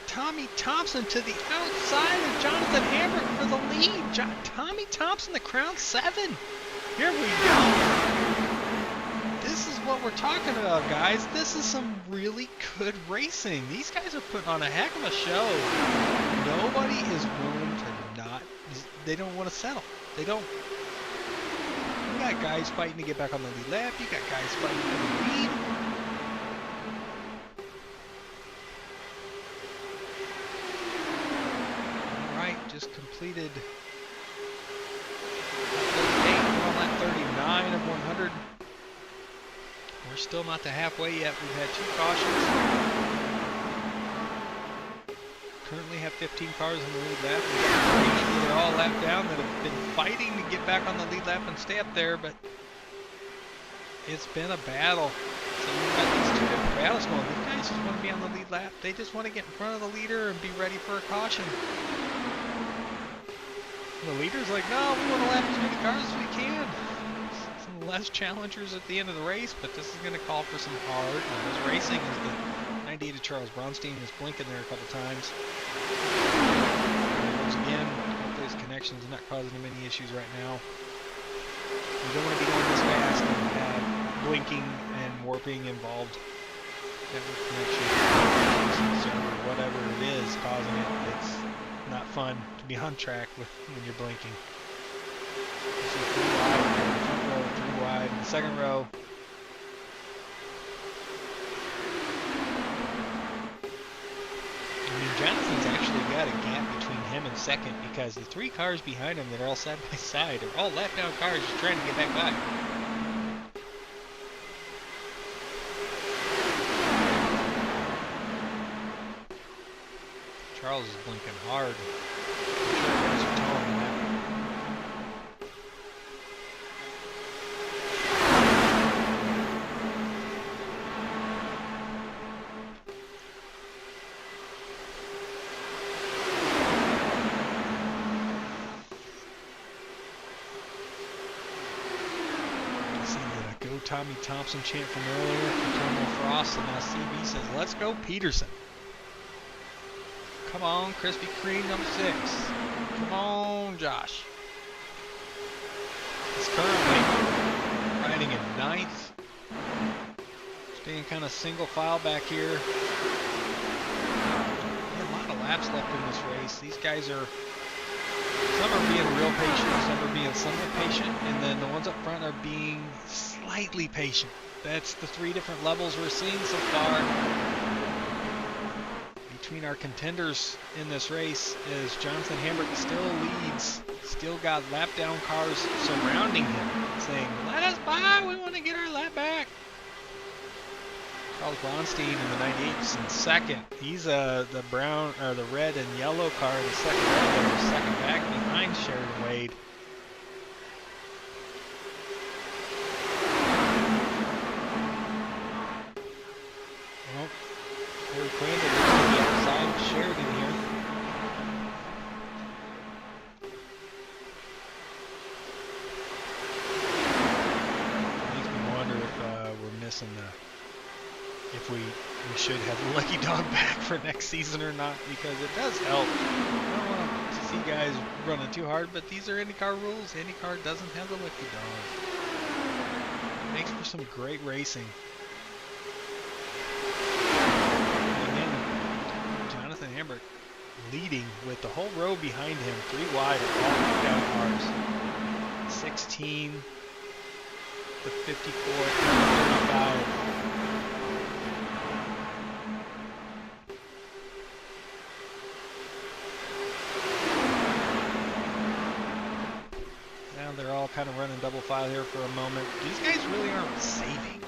Tommy Thompson to the outside of Jonathan Hamburg for the lead. Tommy Thompson, the Crown 7. Here we go. This is what we're talking about, guys. This is some really good racing. These guys are putting on a heck of a show. Nobody is willing to not, they don't want to settle. They don't. You got guys fighting to get back on the lead lap. You got guys fighting for the lead. All right, just completed 39 of 100. We're still not to halfway yet. We've had 2 cautions. Currently have 15 cars in the lead lap. We've got 3 that are all lapped down that have been fighting to get back on the lead lap and stay up there, but it's been a battle. So we've got these 2 different battles going. These guys just want to be on the lead lap. They just want to get in front of the leader and be ready for a caution. The leader's like, no, we want to lap as many cars as we can. Some less challengers at the end of the race, but this is going to call for some hard-nosed racing as the 98 of Charles Bronstein is blinking there a couple times. Once again, hopefully his connection's not causing him any issues right now. We don't want to be going this fast and have blinking and warping involved. Network connection, or whatever it is causing it. It's not fun to be on track with when you're blinking. This is 3 wide, front row, 3 wide, in the second row. I mean, Jonathan's actually got a gap between him and second because the 3 cars behind him that are all side by side are all lap down cars just trying to get back by. Charles is blinking hard. I'm sure you guys are telling him that. I see that a Go Tommy Thompson chant from earlier from Terminal Frost, and now CB says, let's go Peterson. Come on, Krispy Kreme number 6. Come on, Josh. He's currently riding in 9th. Staying kind of single file back here. A lot of laps left in this race. These guys are, some are being real patient, some are being somewhat patient, and then the ones up front are being slightly patient. That's the 3 different levels we're seeing so far. Between our contenders in this race is Jonathan Hamburg still leads, still got lap down cars surrounding him saying, let us by, we want to get our lap back. Charles Bronstein in the 98's in second. He's the brown or the red and yellow car in the second row, second back behind Sheridan Wade. Well, Corey Crandall is on the outside of Sheridan here. Makes me wonder if we're missing if we should have the lucky dog back for next season or not, because it does help. I don't want to see guys running too hard, but these are IndyCar rules. IndyCar doesn't have the lucky dog. Makes for some great racing. Jonathan Hamburg leading with the whole row behind him, 3 wide, all down cars. 16, the 54 and the 35. Now they're all kind of running double file here for a moment. These guys really aren't saving.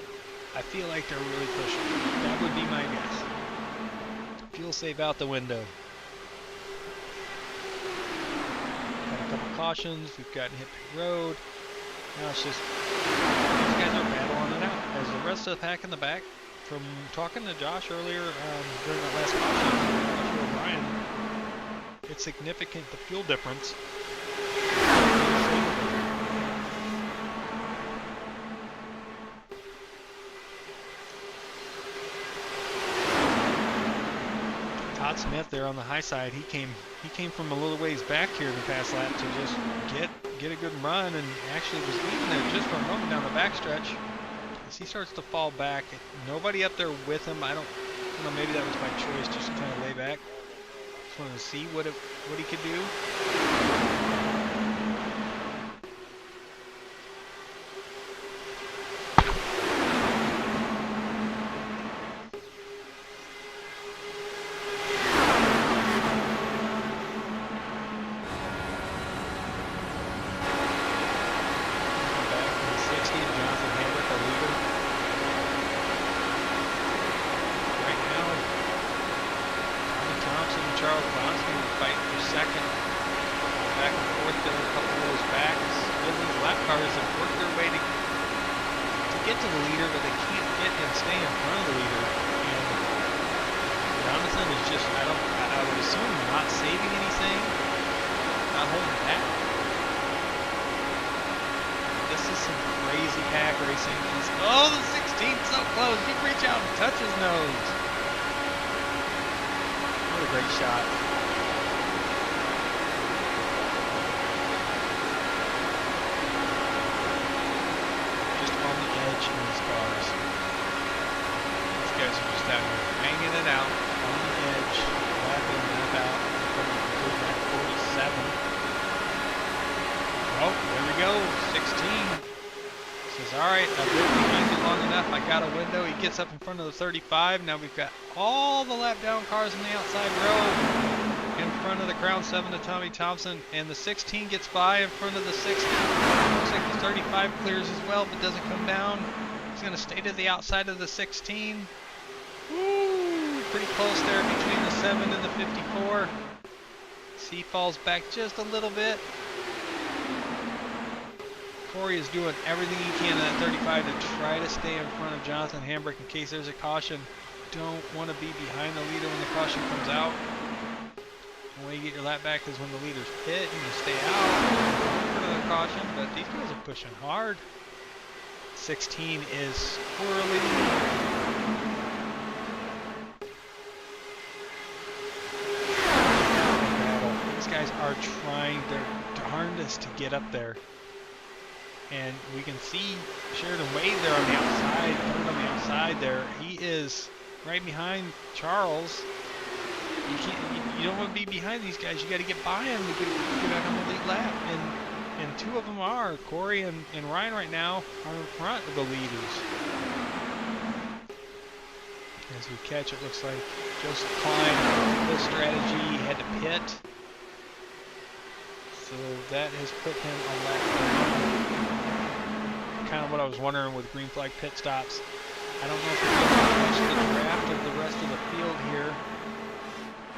I feel like they're really pushing. That would be my guess. Fuel save out the window. Got a couple cautions. We've gotten hit pit road. Now it's just these guys are battling it out. As the rest of the pack in the back, from talking to Josh earlier during that last caution, Josh O'Brien, it's significant, the fuel difference. Todd Smith there on the high side, he came from a little ways back here in the past lap to just get a good run, and actually was leading there just for a moment down the backstretch. As he starts to fall back, nobody up there with him. I don't know, maybe that was by choice, just to kind of lay back. Just wanted to see what he could do. Gets up in front of the 35. Now we've got all the lap down cars in the outside row in front of the Crown 7 to Tommy Thompson, and the 16 gets by in front of the 60. Looks like the 35 clears as well, but doesn't come down. He's going to stay to the outside of the 16. Woo! Pretty close there between the 7 and the 54. C falls back just a little bit. Corey is doing everything he can in that 35 to try to stay in front of Jonathan Hambrick in case there's a caution. Don't want to be behind the leader when the caution comes out. The way you get your lap back is when the leader's pit. You can stay out for another caution, but these guys are pushing hard. 16 is swirling. These guys are trying their darndest to get up there. And we can see Sheridan Wade there on the outside, third on the outside there. He is right behind Charles. You don't want to be behind these guys. You got to get by them to get out on the lead lap. And two of them are. Corey and Ryan right now are in front of the leaders. As we catch, it looks like Joseph Klein, his strategy, had to pit. So that has put him a lap down. Kind of what I was wondering with green flag pit stops. I don't know if we're going to watch the draft of the rest of the field here.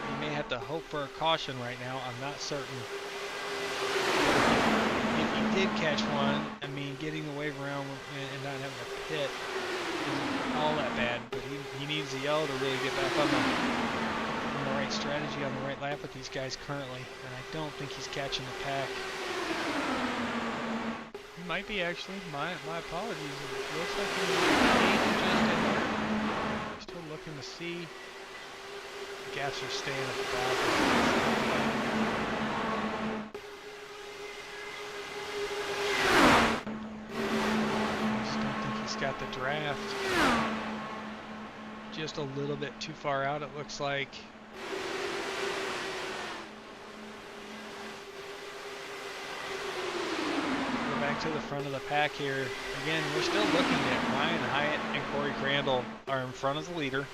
You may have to hope for a caution right now. I'm not certain. If he did catch one, I mean, getting the wave around and not having a pit isn't all that bad, but he needs the yellow to really get back on the right strategy, on the right lap with these guys currently, and I don't think he's catching the pack. He might be, actually. My apologies. It looks like he's just in there. Still looking to see. The gaps are staying at the back. I just don't think he's got the draft. Just a little bit too far out, it looks like. to the front of the pack here. Again, we're still looking at Ryan Hyatt and Corey Crandall are in front of the leader.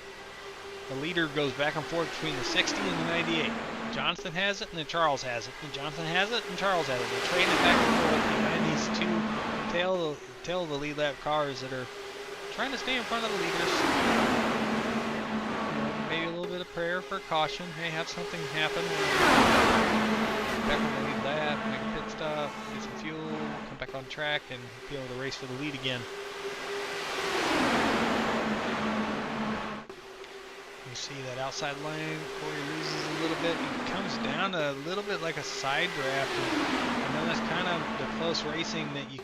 The leader goes back and forth between the 60 and the 98. Johnson has it and then Charles has it. And Johnson has it and Charles has it. They're trading it back and forth behind these two tail of the lead lap cars that are trying to stay in front of the leaders. You know, maybe a little bit of prayer for caution. Hey, have something happen. Back on the lead lap, make a pit stop, get some fuel, come back on track, and be able to race for the lead again. You see that outside lane, Corey loses a little bit. He comes down a little bit like a side draft. And I know that's kind of the close racing that you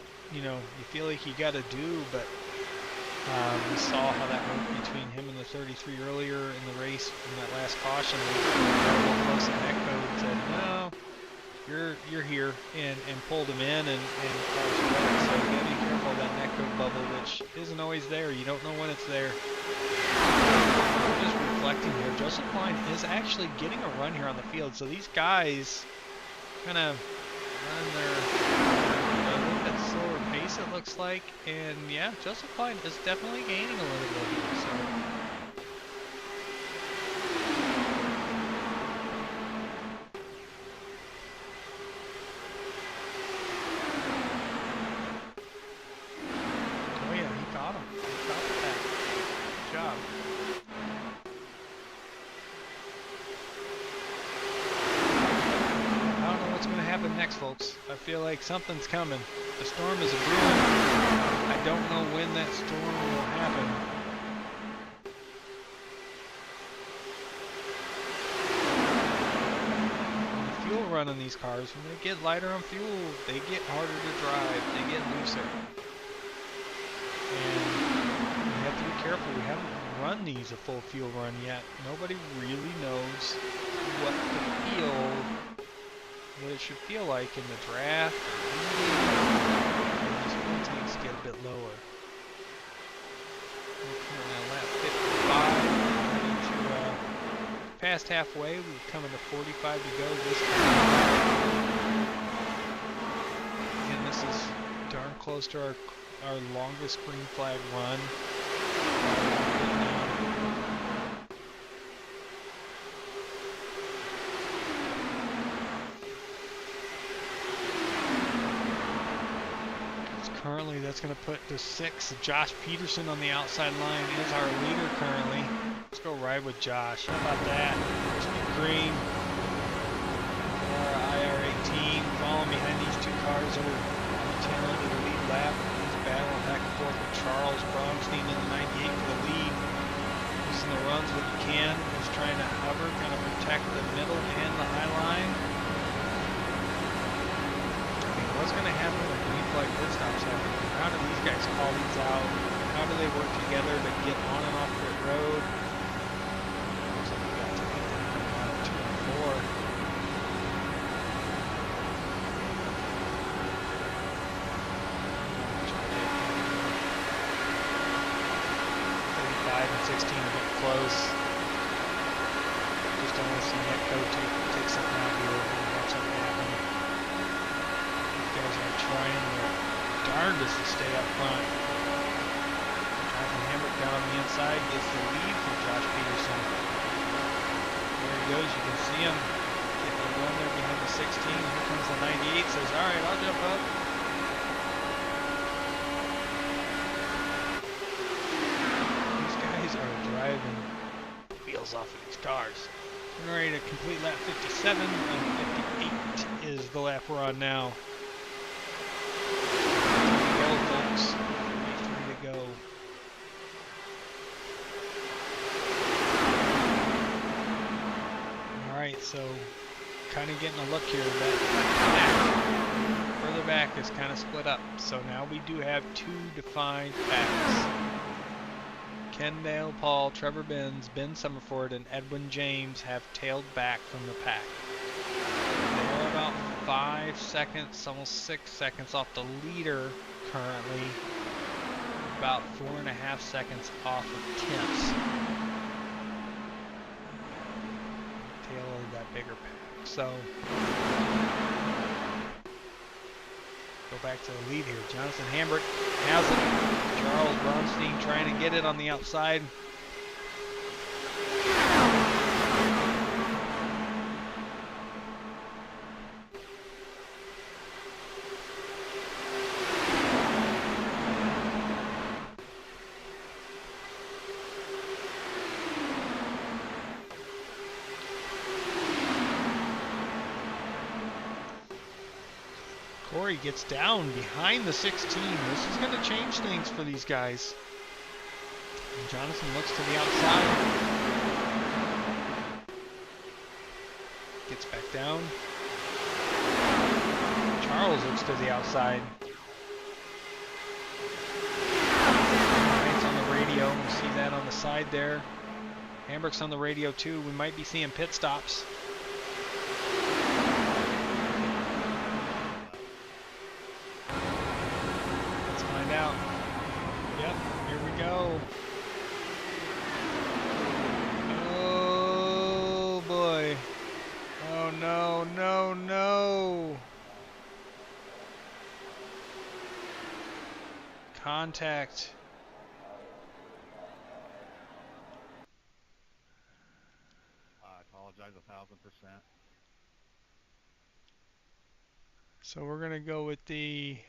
feel like you got to do, but we saw how that went between him and the 33 earlier in the race in that last caution. They got a little close in that code and said, no, you're here, and pulled him in and caused wreck. So you gotta be careful of that neck code bubble, which isn't always there. You don't know when it's there. Just reflecting here, Joseph Klein is actually getting a run here on the field. So these guys kind of run their a little bit slower pace, it looks like. And yeah, Joseph Klein is definitely gaining a little bit here. So. Folks, I feel like something's coming. The storm is brewing. I don't know when that storm will happen. When the fuel run on these cars, when they get lighter on fuel, they get harder to drive. They get looser. And we have to be careful. We haven't run these a full fuel run yet. Nobody really knows what it should feel like in the draft. These fuel tanks get a bit lower. We're currently on lap 55. Ready to past halfway. We're coming to 45 to go this time. Again, this is darn close to our longest green flag run. Currently, that's going to put the 6, Josh Peterson, on the outside line is our leader currently. Let's go ride with Josh. How about that? Speed green. Our IR18 following behind these two cars that are on the tail end of the lead lap. He's battling back and forth with Charles Bronstein in the 98 for the lead. Using the runs when he can. He's trying to hover, kind of protect the middle and the high line. What's going to happen when green flag pit stops happen? How do these guys call these out? How do they work together to get on and off pit road? Looks like we got to get down to 2 and 4. 35 and 16 a bit close. Just don't want to see that code take something out here and have something happen. Guys are trying their darndest to stay up front. Jonathan Hambrick down on the inside gets the lead from Josh Peterson. There he goes, you can see him getting the run there behind the 16. Here comes the 98, says, alright, I'll jump up. These guys are driving the wheels off of these cars. We're ready to complete lap 57, and 58 is the lap we're on now. Folks, 3 to go. Alright, so kind of getting a look here. That further back is kind of split up. So now we do have 2 defined packs. Ken Dale, Paul, Trevor Benz, Ben Summerford, and Edwin James have tailed back from the pack. They're about 5 seconds, almost 6 seconds off the leader currently. About 4.5 seconds off of Tim's. Tail of that bigger pack. So go back to the lead here. Jonathan Hambrick has it. Charles Bronstein trying to get it on the outside. Corey gets down behind the 16. This is going to change things for these guys. And Jonathan looks to the outside. Gets back down. Charles looks to the outside. Ryan's on the radio. We see that on the side there. Hambrick's on the radio too. We might be seeing pit stops. Out. Yep, here we go. Oh boy. Oh no, no, no. Contact. I apologize 1,000%. So we're gonna go with the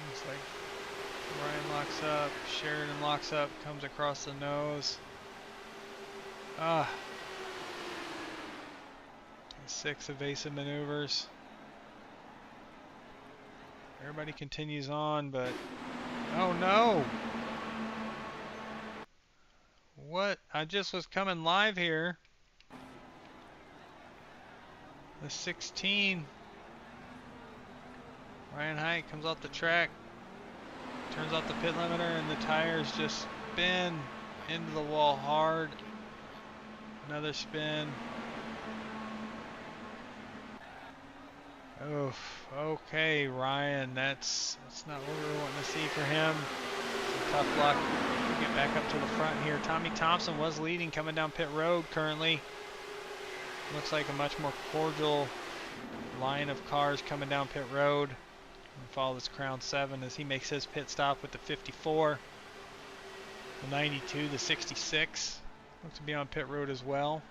looks like Ryan locks up, Sheridan locks up, comes across the nose. Ah. 6 evasive maneuvers. Everybody continues on, but oh no! What? I just was coming live here. The 16. Ryan Haidt comes off the track, turns off the pit limiter, and the tires just spin into the wall hard. Another spin. Oof. Okay, Ryan, that's not what we were wanting to see for him. Some tough luck. Get back up to the front here. Tommy Thompson was leading coming down pit road currently. Looks like a much more cordial line of cars coming down pit road. And follow this Crown 7 as he makes his pit stop with the 54, the 92, the 66. Looks to be on pit road as well.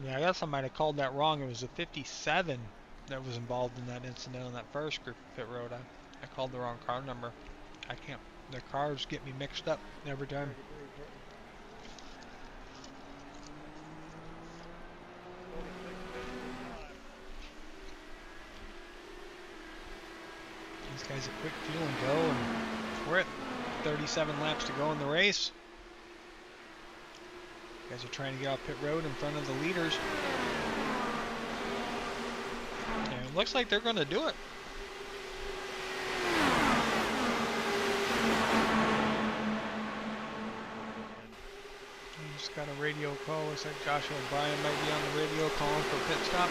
Yeah, I guess I might have called that wrong. It was the 57 that was involved in that incident on that first group of pit road. I called the wrong car number. I can't. The cars get me mixed up every time. These guys a quick fuel and go, and we're at 37 laps to go in the race. Guys are trying to get off pit road in front of the leaders. And it looks like they're going to do it. We just got a radio call. Looks like Joshua O'Brien might be on the radio calling for a pit stop.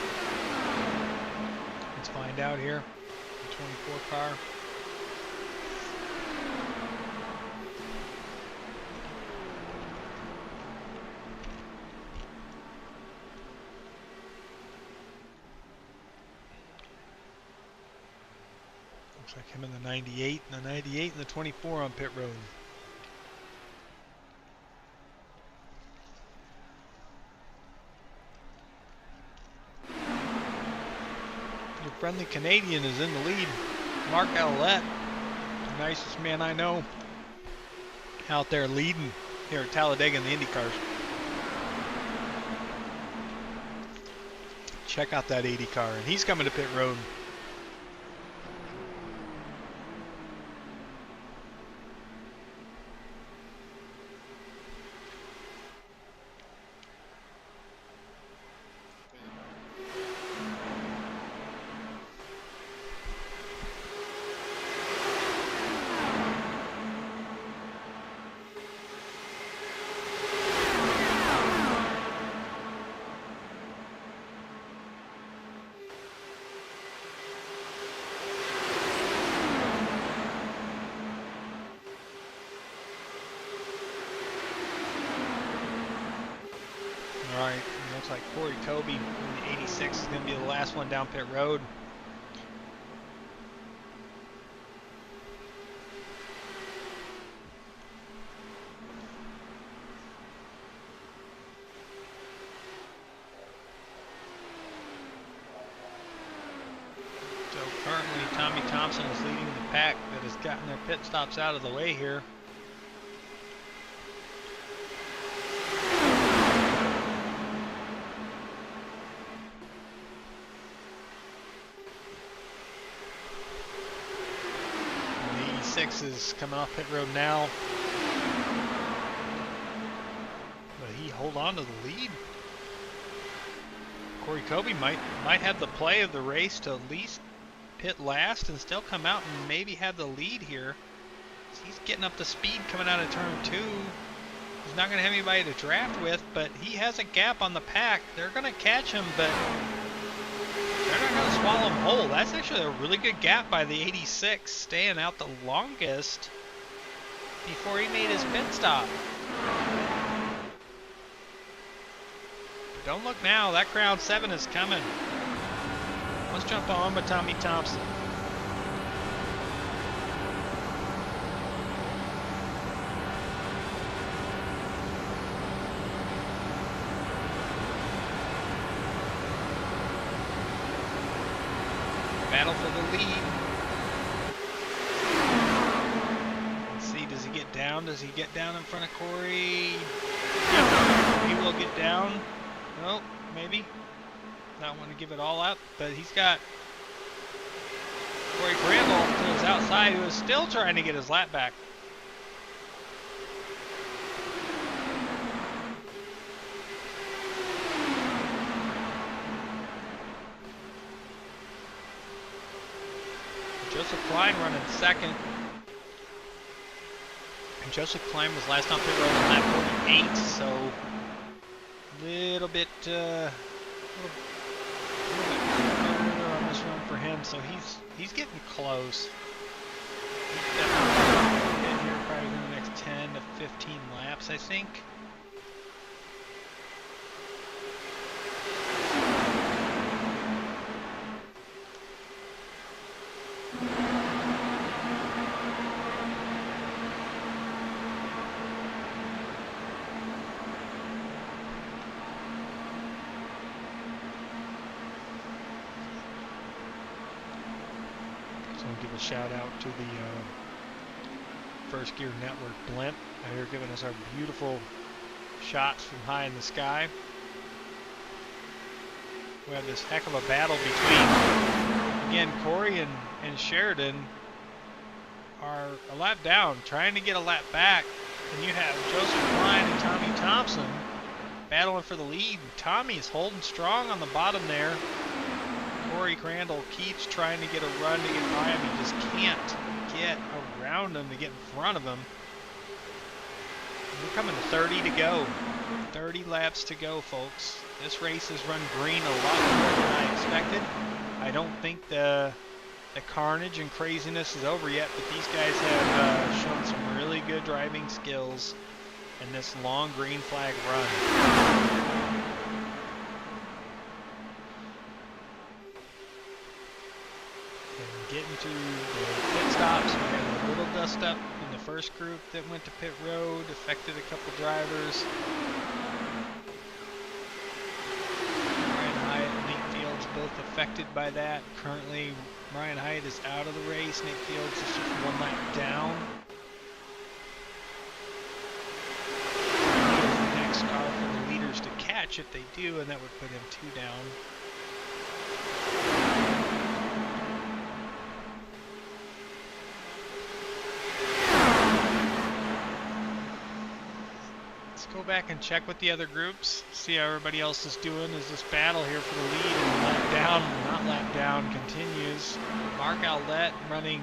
Let's find out here. The 24 car. Looks like him in the 98, and the 98 and the 24 on pit road. Your friendly Canadian is in the lead. Mark Allette, the nicest man I know, out there leading here at Talladega in the IndyCars. Check out that 80 car, and he's coming to pit road. Looks like Corey Kobe in the 86 is going to be the last one down pit road. So currently Tommy Thompson is leading the pack that has gotten their pit stops out of the way here. Is coming off pit road now, but he hold on to the lead. Corey Kobe might have the play of the race to at least pit last and still come out and maybe have the lead here. He's getting up to speed coming out of turn 2. He's not going to have anybody to draft with, but he has a gap on the pack. They're going to catch him, but they're not going to swallow him whole. That's actually a really good gap by the 86, staying out the longest before he made his pit stop. But don't look now, that Crown 7 is coming. Let's jump on with Tommy Thompson. Battle for the lead. Let's see, does he get down? Does he get down in front of Corey? Yep, he will get down. Well, maybe. Not want to give it all up, but he's got Corey Crandall to his outside, who is still trying to get his lap back. Joseph Klein running second. And Joseph Klein was last on pit road on lap 48, so a little bit further on this run for him. So he's getting close. He's definitely in here probably in the next 10 to 15 laps, I think. Give a shout out to the First Gear Network blimp. They're giving us our beautiful shots from high in the sky. We have this heck of a battle between, again, Corey and Sheridan are a lap down, trying to get a lap back. And you have Joseph Klein and Tommy Thompson battling for the lead. Tommy is holding strong on the bottom there. Corey Crandall keeps trying to get a run to get by him. He just can't get around him to get in front of him. We're coming to 30 to go. 30 laps to go, folks. This race has run green a lot more than I expected. I don't think the carnage and craziness is over yet, but these guys have shown some really good driving skills in this long green flag run. Getting to the pit stops, we had a little dust up in the first group that went to pit road, affected a couple drivers. Ryan Hyatt and Nate Fields both affected by that. Currently, Ryan Hyatt is out of the race. Nate Fields is just one lap down. The next car for the leaders to catch if they do, and that would put him 2 down. Go back and check with the other groups, see how everybody else is doing as this battle here for the lead and lap down, not lap down, continues. Mark Outlet running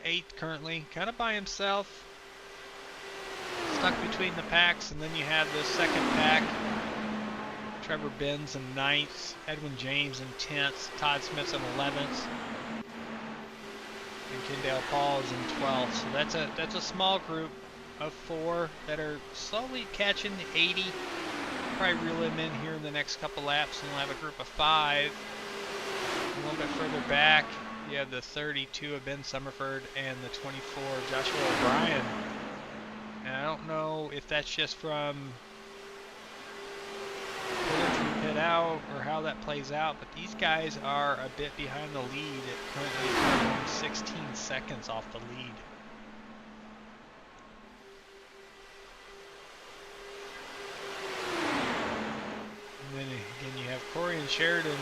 8th currently, kind of by himself, stuck between the packs, and then you have the second pack. Trevor Benz in 9th, Edwin James in 10th, Todd Smith's in 11th, and Kendall Paul is in 12th. So that's a small group of 4 that are slowly catching the 80. probably reel him in here in the next couple laps, and we'll have a group of 5. A little bit further back, you have the 32 of Ben Summerford and the 24 of Joshua O'Brien. And I don't know if that's just from pit in, pit out, or how that plays out, but these guys are a bit behind the lead. Currently only 16 seconds off the lead. And then again, you have Corey and Sheridan.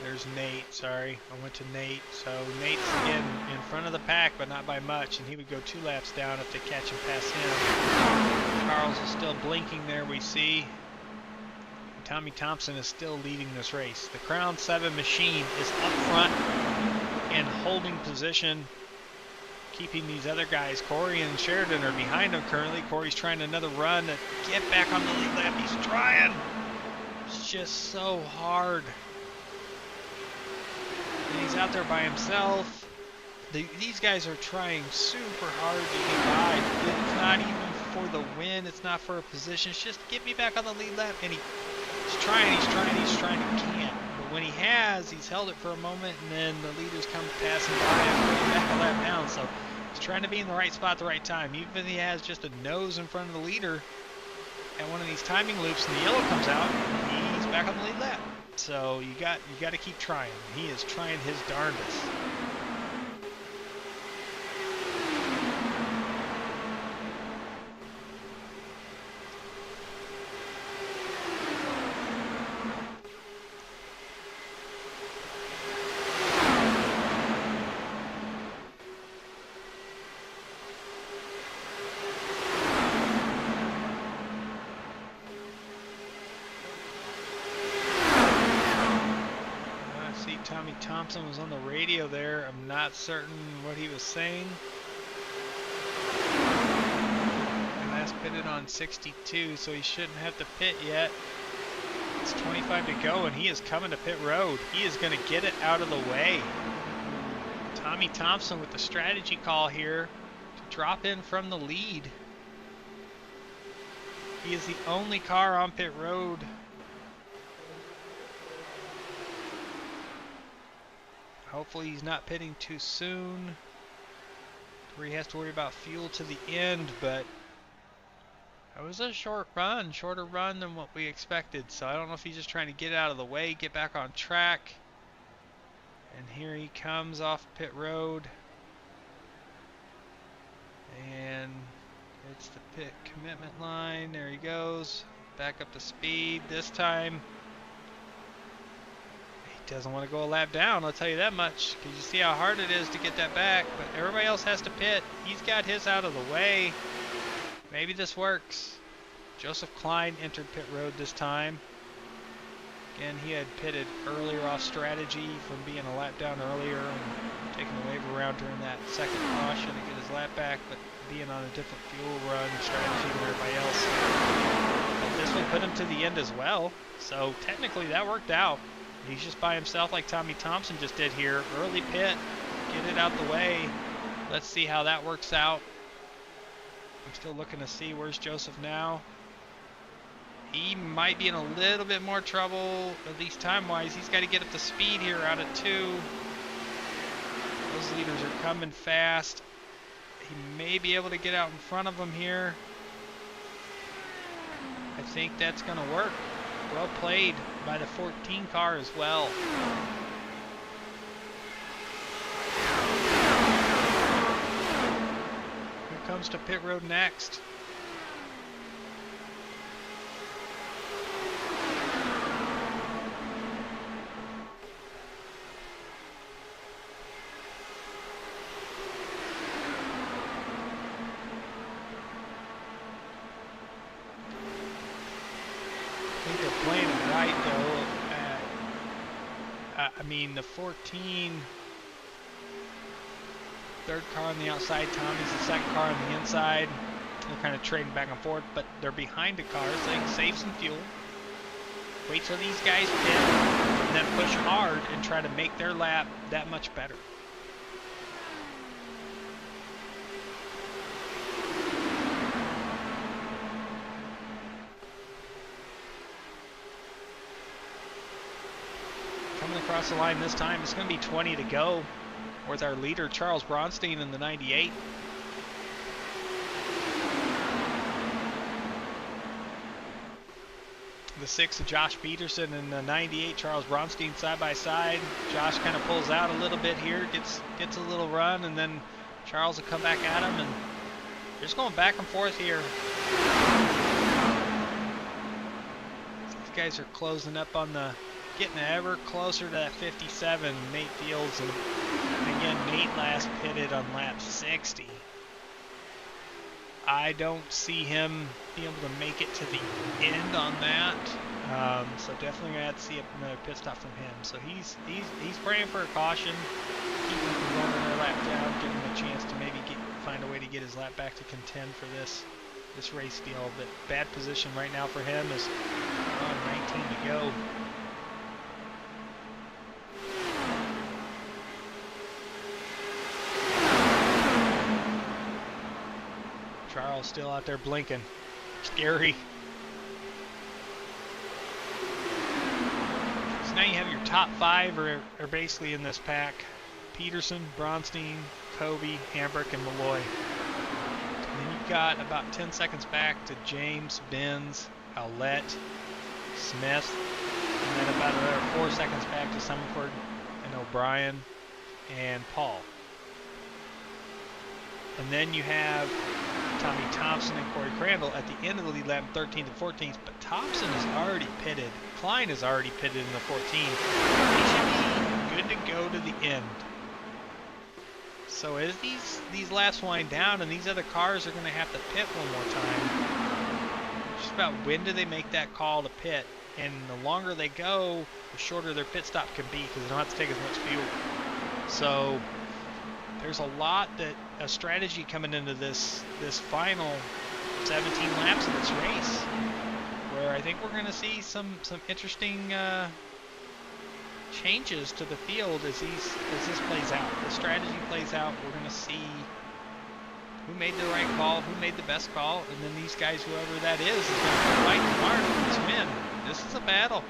There's Nate, sorry. I went to Nate. So Nate's again in front of the pack, but not by much, and he would go 2 laps down if they catch him past him. Charles is still blinking there, we see. Tommy Thompson is still leading this race. The Crown 7 machine is up front and holding position, keeping these other guys. Corey and Sheridan are behind him currently. Corey's trying another run to get back on the lead lap. He's trying. It's just so hard. And he's out there by himself. These guys are trying super hard to get by. It's not even for the win. It's not for a position. It's just get me back on the lead lap. And he's trying, he can't. But when he has, he's held it for a moment, and then the leaders come passing by and put him back a lap down. So he's trying to be in the right spot at the right time. Even if he has just a nose in front of the leader at one of these timing loops and the yellow comes out, he's back on the lead lap. So you got to keep trying. He is trying his darndest. Tommy Thompson was on the radio there. I'm not certain what he was saying. He last pitted on 62, so he shouldn't have to pit yet. It's 25 to go, and he is coming to pit road. He is going to get it out of the way. Tommy Thompson with the strategy call here to drop in from the lead. He is the only car on pit road. Hopefully he's not pitting too soon, where he has to worry about fuel to the end, but it was a short run, shorter run than what we expected. So I don't know if he's just trying to get out of the way, get back on track. And here he comes off pit road. And it's the pit commitment line. There he goes. Back up to speed this time. Doesn't want to go a lap down, I'll tell you that much, because you see how hard it is to get that back, but everybody else has to pit. He's got his out of the way. Maybe this works. Joseph Klein entered pit road this time. Again, he had pitted earlier off strategy from being a lap down earlier and taking the wave around during that second caution to get his lap back, but being on a different fuel run strategy than everybody else. But this one put him to the end as well, so technically that worked out. He's just by himself like Tommy Thompson just did here. Early pit, get it out the way. Let's see how that works out. I'm still looking to see where's Joseph now. He might be in a little bit more trouble, at least time-wise. He's got to get up to speed here out of 2. Those leaders are coming fast. He may be able to get out in front of them here. I think that's going to work. Well played by the 14 car as well. Who comes to pit road next? I think they're playing it right though. I mean, the 14 third car on the outside, Tommy's the second car on the inside. They're kind of trading back and forth, but they're behind the car, so they can save some fuel. Wait till these guys pit, and then push hard and try to make their lap that much better. across the line this time. It's going to be 20 to go with our leader, Charles Bronstein, in the 98. The 6 of Josh Peterson and the 98, Charles Bronstein, side by side. Josh kind of pulls out a little bit here, gets a little run, and then Charles will come back at him, and they're just going back and forth here. These guys are closing up on getting ever closer to that 57, Nate Fields, and again, Nate last pitted on lap 60. I don't see him being able to make it to the end on that. So definitely gonna have to see another pit stop from him. So he's praying for a caution, keeping him from running their lap down, giving him a chance to maybe find a way to get his lap back to contend for this race deal. But bad position right now for him is 19 to go. Charles still out there blinking. Scary. So now you have your top 5 are basically in this pack. Peterson, Bronstein, Kobe, Hambrick, and Malloy. And then you've got about 10 seconds back to James, Benz, Howlett, Smith, and then about another 4 seconds back to Summerford and O'Brien and Paul. And then you have Tommy Thompson and Corey Crandall at the end of the lead lap, 13th and 14th, but Thompson is already pitted. Klein is already pitted in the 14. He should be good to go to the end. So as these laps wind down and these other cars are going to have to pit one more time, it's just about when do they make that call to pit. And the longer they go, the shorter their pit stop can be because they don't have to take as much fuel. So there's a lot a strategy coming into this final 17 laps of this race, where I think we're going to see some interesting changes to the field as this plays out. The strategy plays out. We're going to see who made the right call, who made the best call, and then these guys, whoever that is going to fight hard for this win. This is a battle.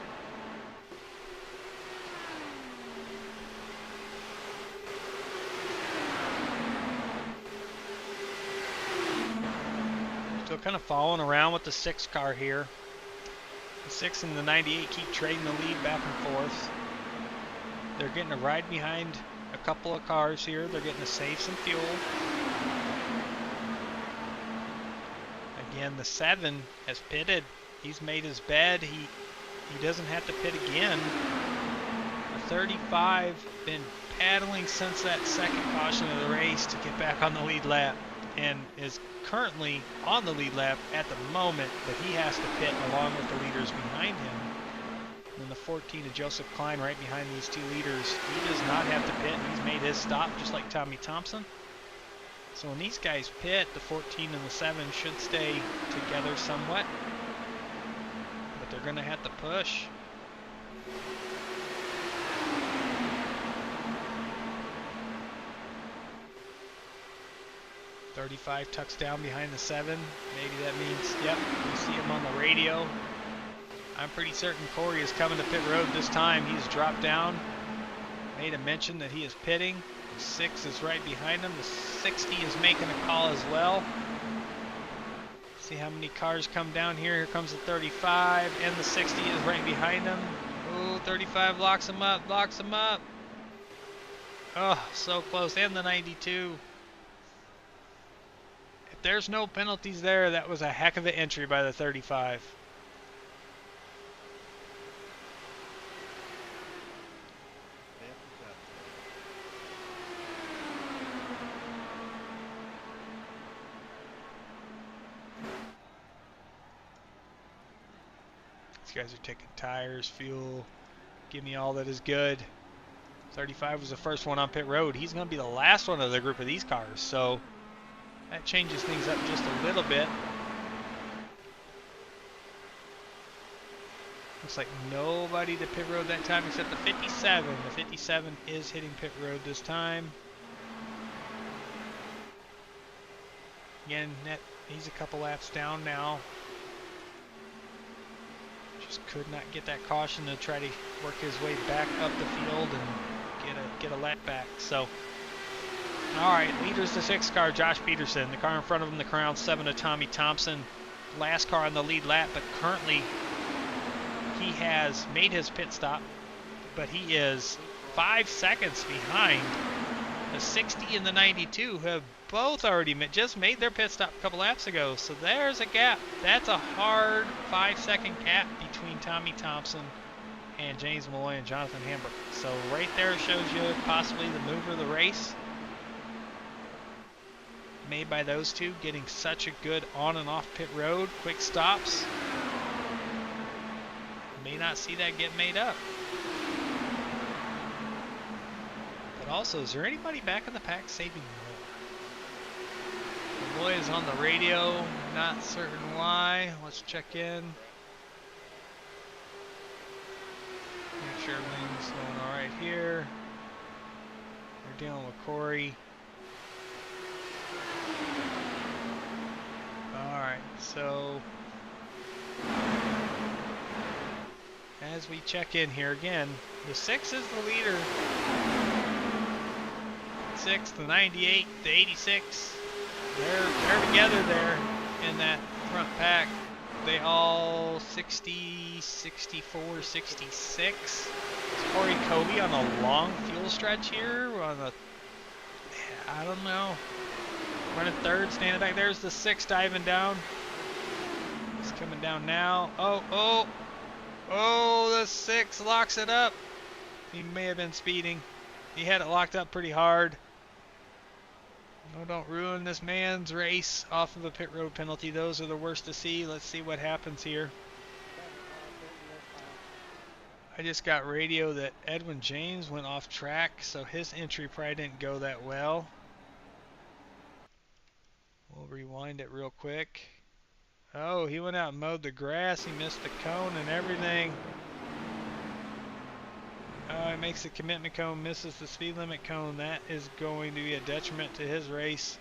Still kind of following around with the 6 car here. The 6 and the 98 keep trading the lead back and forth. They're getting a ride behind a couple of cars here. They're getting to save some fuel. Again, the 7 has pitted. He's made his bed. He doesn't have to pit again. The 35 been paddling since that second caution of the race to get back on the lead lap, and is currently on the lead lap at the moment, but he has to pit along with the leaders behind him. And then the 14 of Joseph Klein right behind these 2 leaders. He does not have to pit. He's made his stop just like Tommy Thompson. So when these guys pit, the 14 and the 7 should stay together somewhat, but they're going to have to push. .35 tucks down behind the 7. Maybe that means, yep, you see him on the radio. I'm pretty certain Corey is coming to pit road this time. He's dropped down, made a mention that he is pitting. The 6 is right behind him. The 60 is making a call as well. See how many cars come down here. Here comes the 35, and the 60 is right behind him. Oh, 35 locks him up, locks him up. Oh, so close. And the 92. If there's no penalties there, that was a heck of an entry by the 35. These guys are taking tires, fuel. Give me all that is good. 35 was the first one on pit road. He's going to be the last one of the group of these cars, so that changes things up just a little bit. Looks like nobody to pit road that time except the 57. The 57 is hitting pit road this time. Again, he's a couple laps down now. Just could not get that caution to try to work his way back up the field and get a lap back. So, all right, leaders the 6th car, Josh Peterson. The car in front of him, the Crown 7 of Tommy Thompson. Last car on the lead lap, but currently he has made his pit stop, but he is 5 seconds behind the 60 and the 92, who have both already just made their pit stop a couple laps ago. So there's a gap. That's a hard 5-second gap between Tommy Thompson and James Malloy and Jonathan Hambrick. So right there shows you possibly the mover of the race made by those two, getting such a good on and off pit road, quick stops. May not see that get made up. But also, is there anybody back in the pack saving more? Malloy is on the radio, not certain why. Let's check in. Make sure everything's going all right here. We're dealing with Corey. All right, so as we check in here again, the 6 is the leader. 6, the 98, the 86. They're together there in that front pack. They all 60, 64, 66. Is Corey Kobe on a long fuel stretch here? On a, I don't know. Running 3rd, standing back. There's the 6 diving down. He's coming down now. Oh, the 6 locks it up. He may have been speeding. He had it locked up pretty hard. No, don't ruin this man's race off of a pit road penalty. Those are the worst to see. Let's see what happens here. I just got radio that Edwin James went off track, so his entry probably didn't go that well. We'll rewind it real quick. Oh, he went out and mowed the grass. He missed the cone and everything. Oh, he makes the commitment cone, misses the speed limit cone. That is going to be a detriment to his race.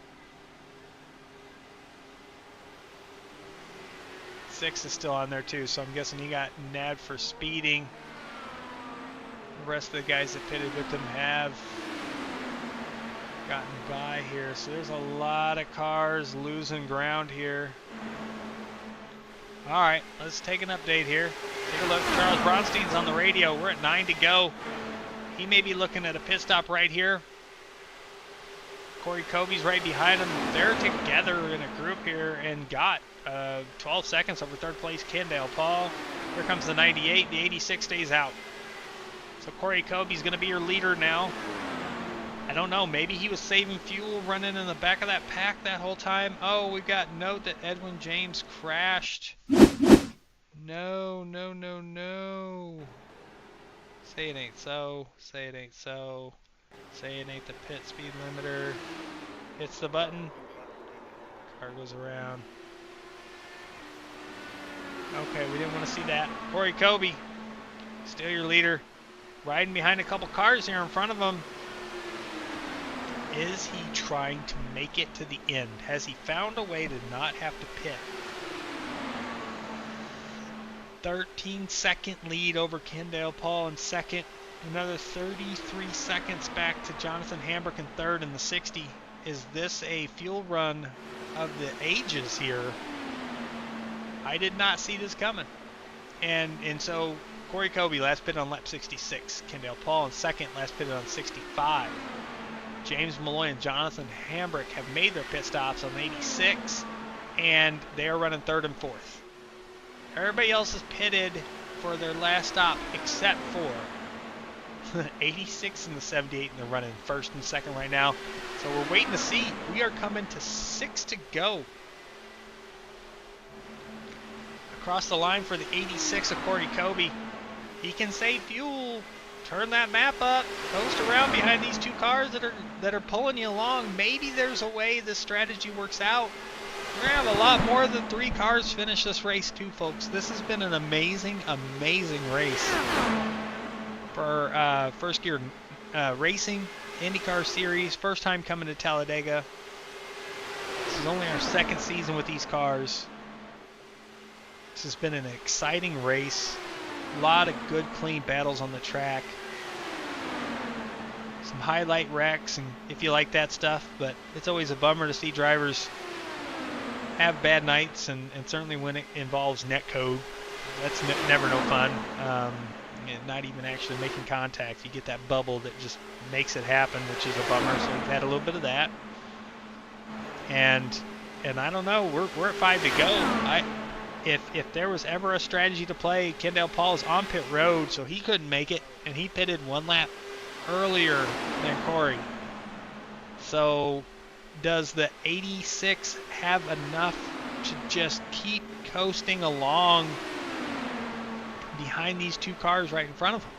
6 is still on there too, so I'm guessing he got nabbed for speeding. The rest of the guys that pitted with him have gotten by here. So there's a lot of cars losing ground here. All right, let's take an update here. Take a look. Charles Bronstein's on the radio. We're at 9 to go. He may be looking at a pit stop right here. Corey Kobe's right behind him. They're together in a group here and got 12 seconds over 3rd place Kendall Paul. Here comes the 98. The 86 stays out. So Corey Kobe's going to be your leader now. I don't know. Maybe he was saving fuel running in the back of that pack that whole time. Oh, we've got note that Edwin James crashed. No. Say it ain't so. Say it ain't so. Say it ain't the pit speed limiter. Hits the button. Car goes around. Okay, we didn't want to see that. Corey Kobe, still your leader. Riding behind a couple cars here in front of him. Is he trying to make it to the end? Has he found a way to not have to pit? 13-second lead over Kendall Paul in 2nd. Another 33 seconds back to Jonathan Hambrick in 3rd in the 60. Is this a fuel run of the ages here? I did not see this coming. And so Corey Kobe last pitted on lap 66. Kendall Paul in 2nd, last pitted on 65. James Malloy and Jonathan Hambrick have made their pit stops on 86, and they are running 3rd and 4th. Everybody else is pitted for their last stop except for the 86 and the 78, and they're running 1st and 2nd right now. So we're waiting to see. We are coming to 6 to go. Across the line for the 86 of Corey Kobe. He can save fuel. Turn that map up. Coast around behind these 2 cars that are pulling you along. Maybe there's a way this strategy works out. We're going to have a lot more than 3 cars finish this race too, folks. This has been an amazing, amazing race for First Gear Racing, IndyCar Series. First time coming to Talladega. This is only our 2nd season with these cars. This has been an exciting race. A lot of good, clean battles on the track. Some highlight wrecks, and if you like that stuff, but it's always a bummer to see drivers have bad nights, and certainly when it involves netcode, that's never no fun. And not even actually making contact. You get that bubble that just makes it happen, which is a bummer. So we've had a little bit of that. And I don't know, we're at 5 to go. If there was ever a strategy to play, Kendall Paul is on pit road, so he couldn't make it, and he pitted 1 lap earlier than Corey. So does the 86 have enough to just keep coasting along behind these 2 cars right in front of him?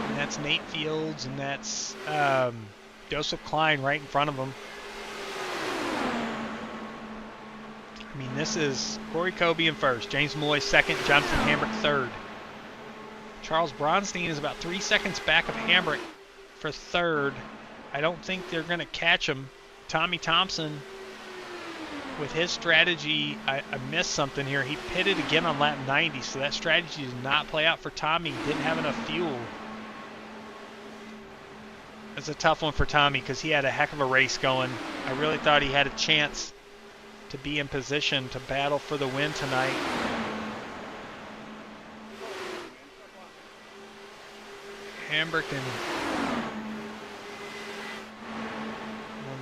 And that's Nate Fields, and that's Joseph Klein right in front of him. I mean, this is Corey Kobe in first, James Malloy second, Jonathan Hambrick third. Charles Bronstein is about 3 seconds back of Hambrick for third. I don't think they're going to catch him. Tommy Thompson, with his strategy, I missed something here. He pitted again on lap 90, so that strategy did not play out for Tommy. He didn't have enough fuel. It's a tough one for Tommy because he had a heck of a race going. I really thought he had a chance to be in position to battle for the win tonight. Hambrick and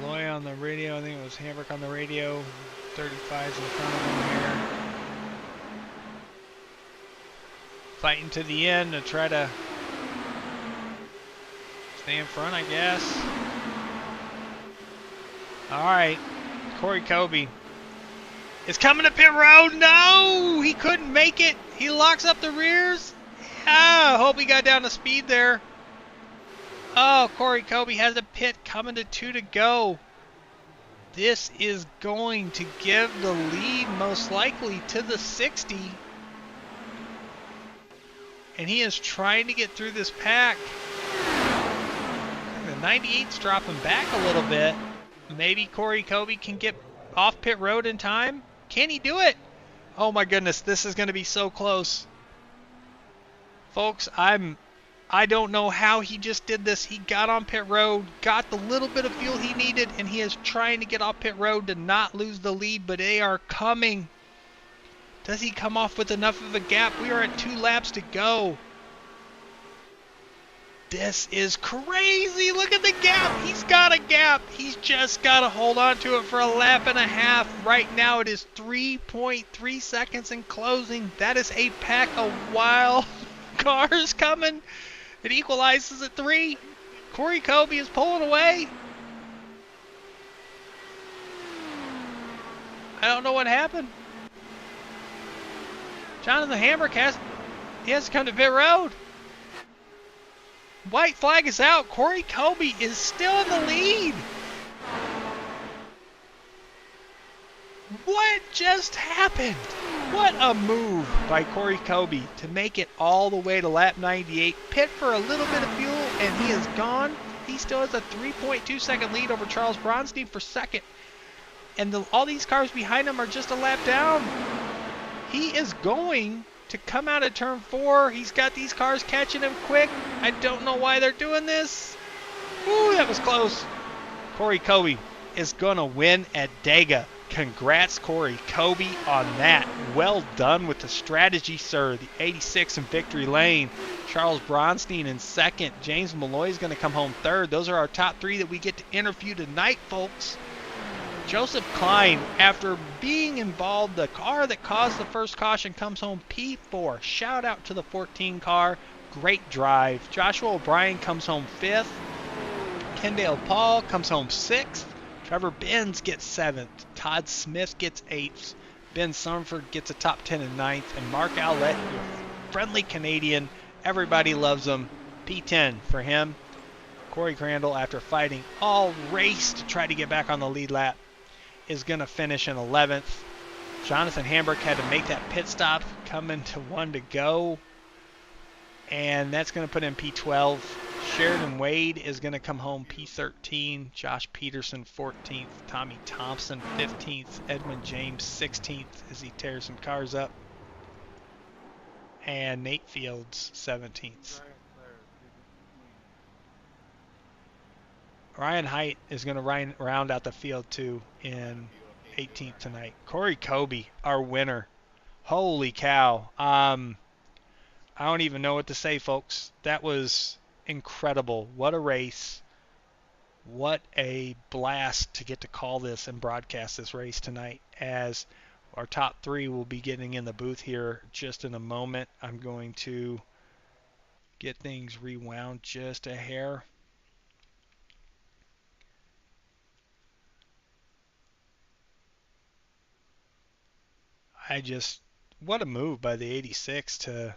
Malloy on the radio. I think it was Hambrick on the radio. 35's in front of him here. Fighting to the end to try to stay in front, I guess. All right, Corey Kobe is coming to pit road. No, he couldn't make it. He locks up the rears. I hope he got down to speed there. Oh, Corey Kobe has a pit coming to 2 to go. This is going to give the lead most likely to the 60. And he is trying to get through this pack. The 98's dropping back a little bit. Maybe Corey Kobe can get off pit road in time. Can he do it? Oh my goodness, this is going to be so close. Folks, I don't know how he just did this. He got on pit road, got the little bit of fuel he needed, and he is trying to get off pit road to not lose the lead, but they are coming. Does he come off with enough of a gap? We are at 2 laps to go. This is crazy. Look at the gap. He's got a gap. He's just got to hold on to it for a lap and a half. Right now it is 3.3 seconds in closing. That is a pack of wild cars coming. It equalizes at 3. Corey Kobe is pulling away. I don't know what happened. Jonathan Hambrick has to come to pit road. White flag is out. Corey Kobe is still in the lead. What just happened? What a move by Corey Kobe to make it all the way to lap 98. Pit for a little bit of fuel, and he is gone. He still has a 3.2 second lead over Charles Bronstein for second. And all these cars behind him are just a lap down. He is going to come out of turn 4. He's got these cars catching him quick. I don't know why they're doing this. Ooh, that was close. Corey Kobe is going to win at Dega. Congrats, Corey Kobe, on that. Well done with the strategy, sir. The 86 in victory lane. Charles Bronstein in second. James Malloy is going to come home third. Those are our top 3 that we get to interview tonight, folks. Joseph Klein, after being involved, the car that caused the first caution, comes home P4. Shout out to the 14 car. Great drive. Joshua O'Brien comes home 5th. Kendall Paul comes home 6th. Trevor Benz gets 7th. Todd Smith gets 8th. Ben Sumford gets a top 10 and 9th. And Mark Owlett, your friendly Canadian. Everybody loves him. P10 for him. Corey Crandall, after fighting all race to try to get back on the lead lap, is going to finish in 11th. Jonathan Hambrick had to make that pit stop coming to 1 to go. And that's going to put him P12. Sheridan Wade is going to come home P13. Josh Peterson 14th. Tommy Thompson 15th. Edwin James 16th as he tears some cars up. And Nate Fields 17th. Ryan Height is going to round out the field too in 18th tonight. Corey Kobe, our winner. Holy cow. I don't even know what to say, folks. That was incredible. What a race. What a blast to get to call this and broadcast this race tonight, as our top three will be getting in the booth here just in a moment. I'm going to get things rewound just a hair. What a move by the 86 to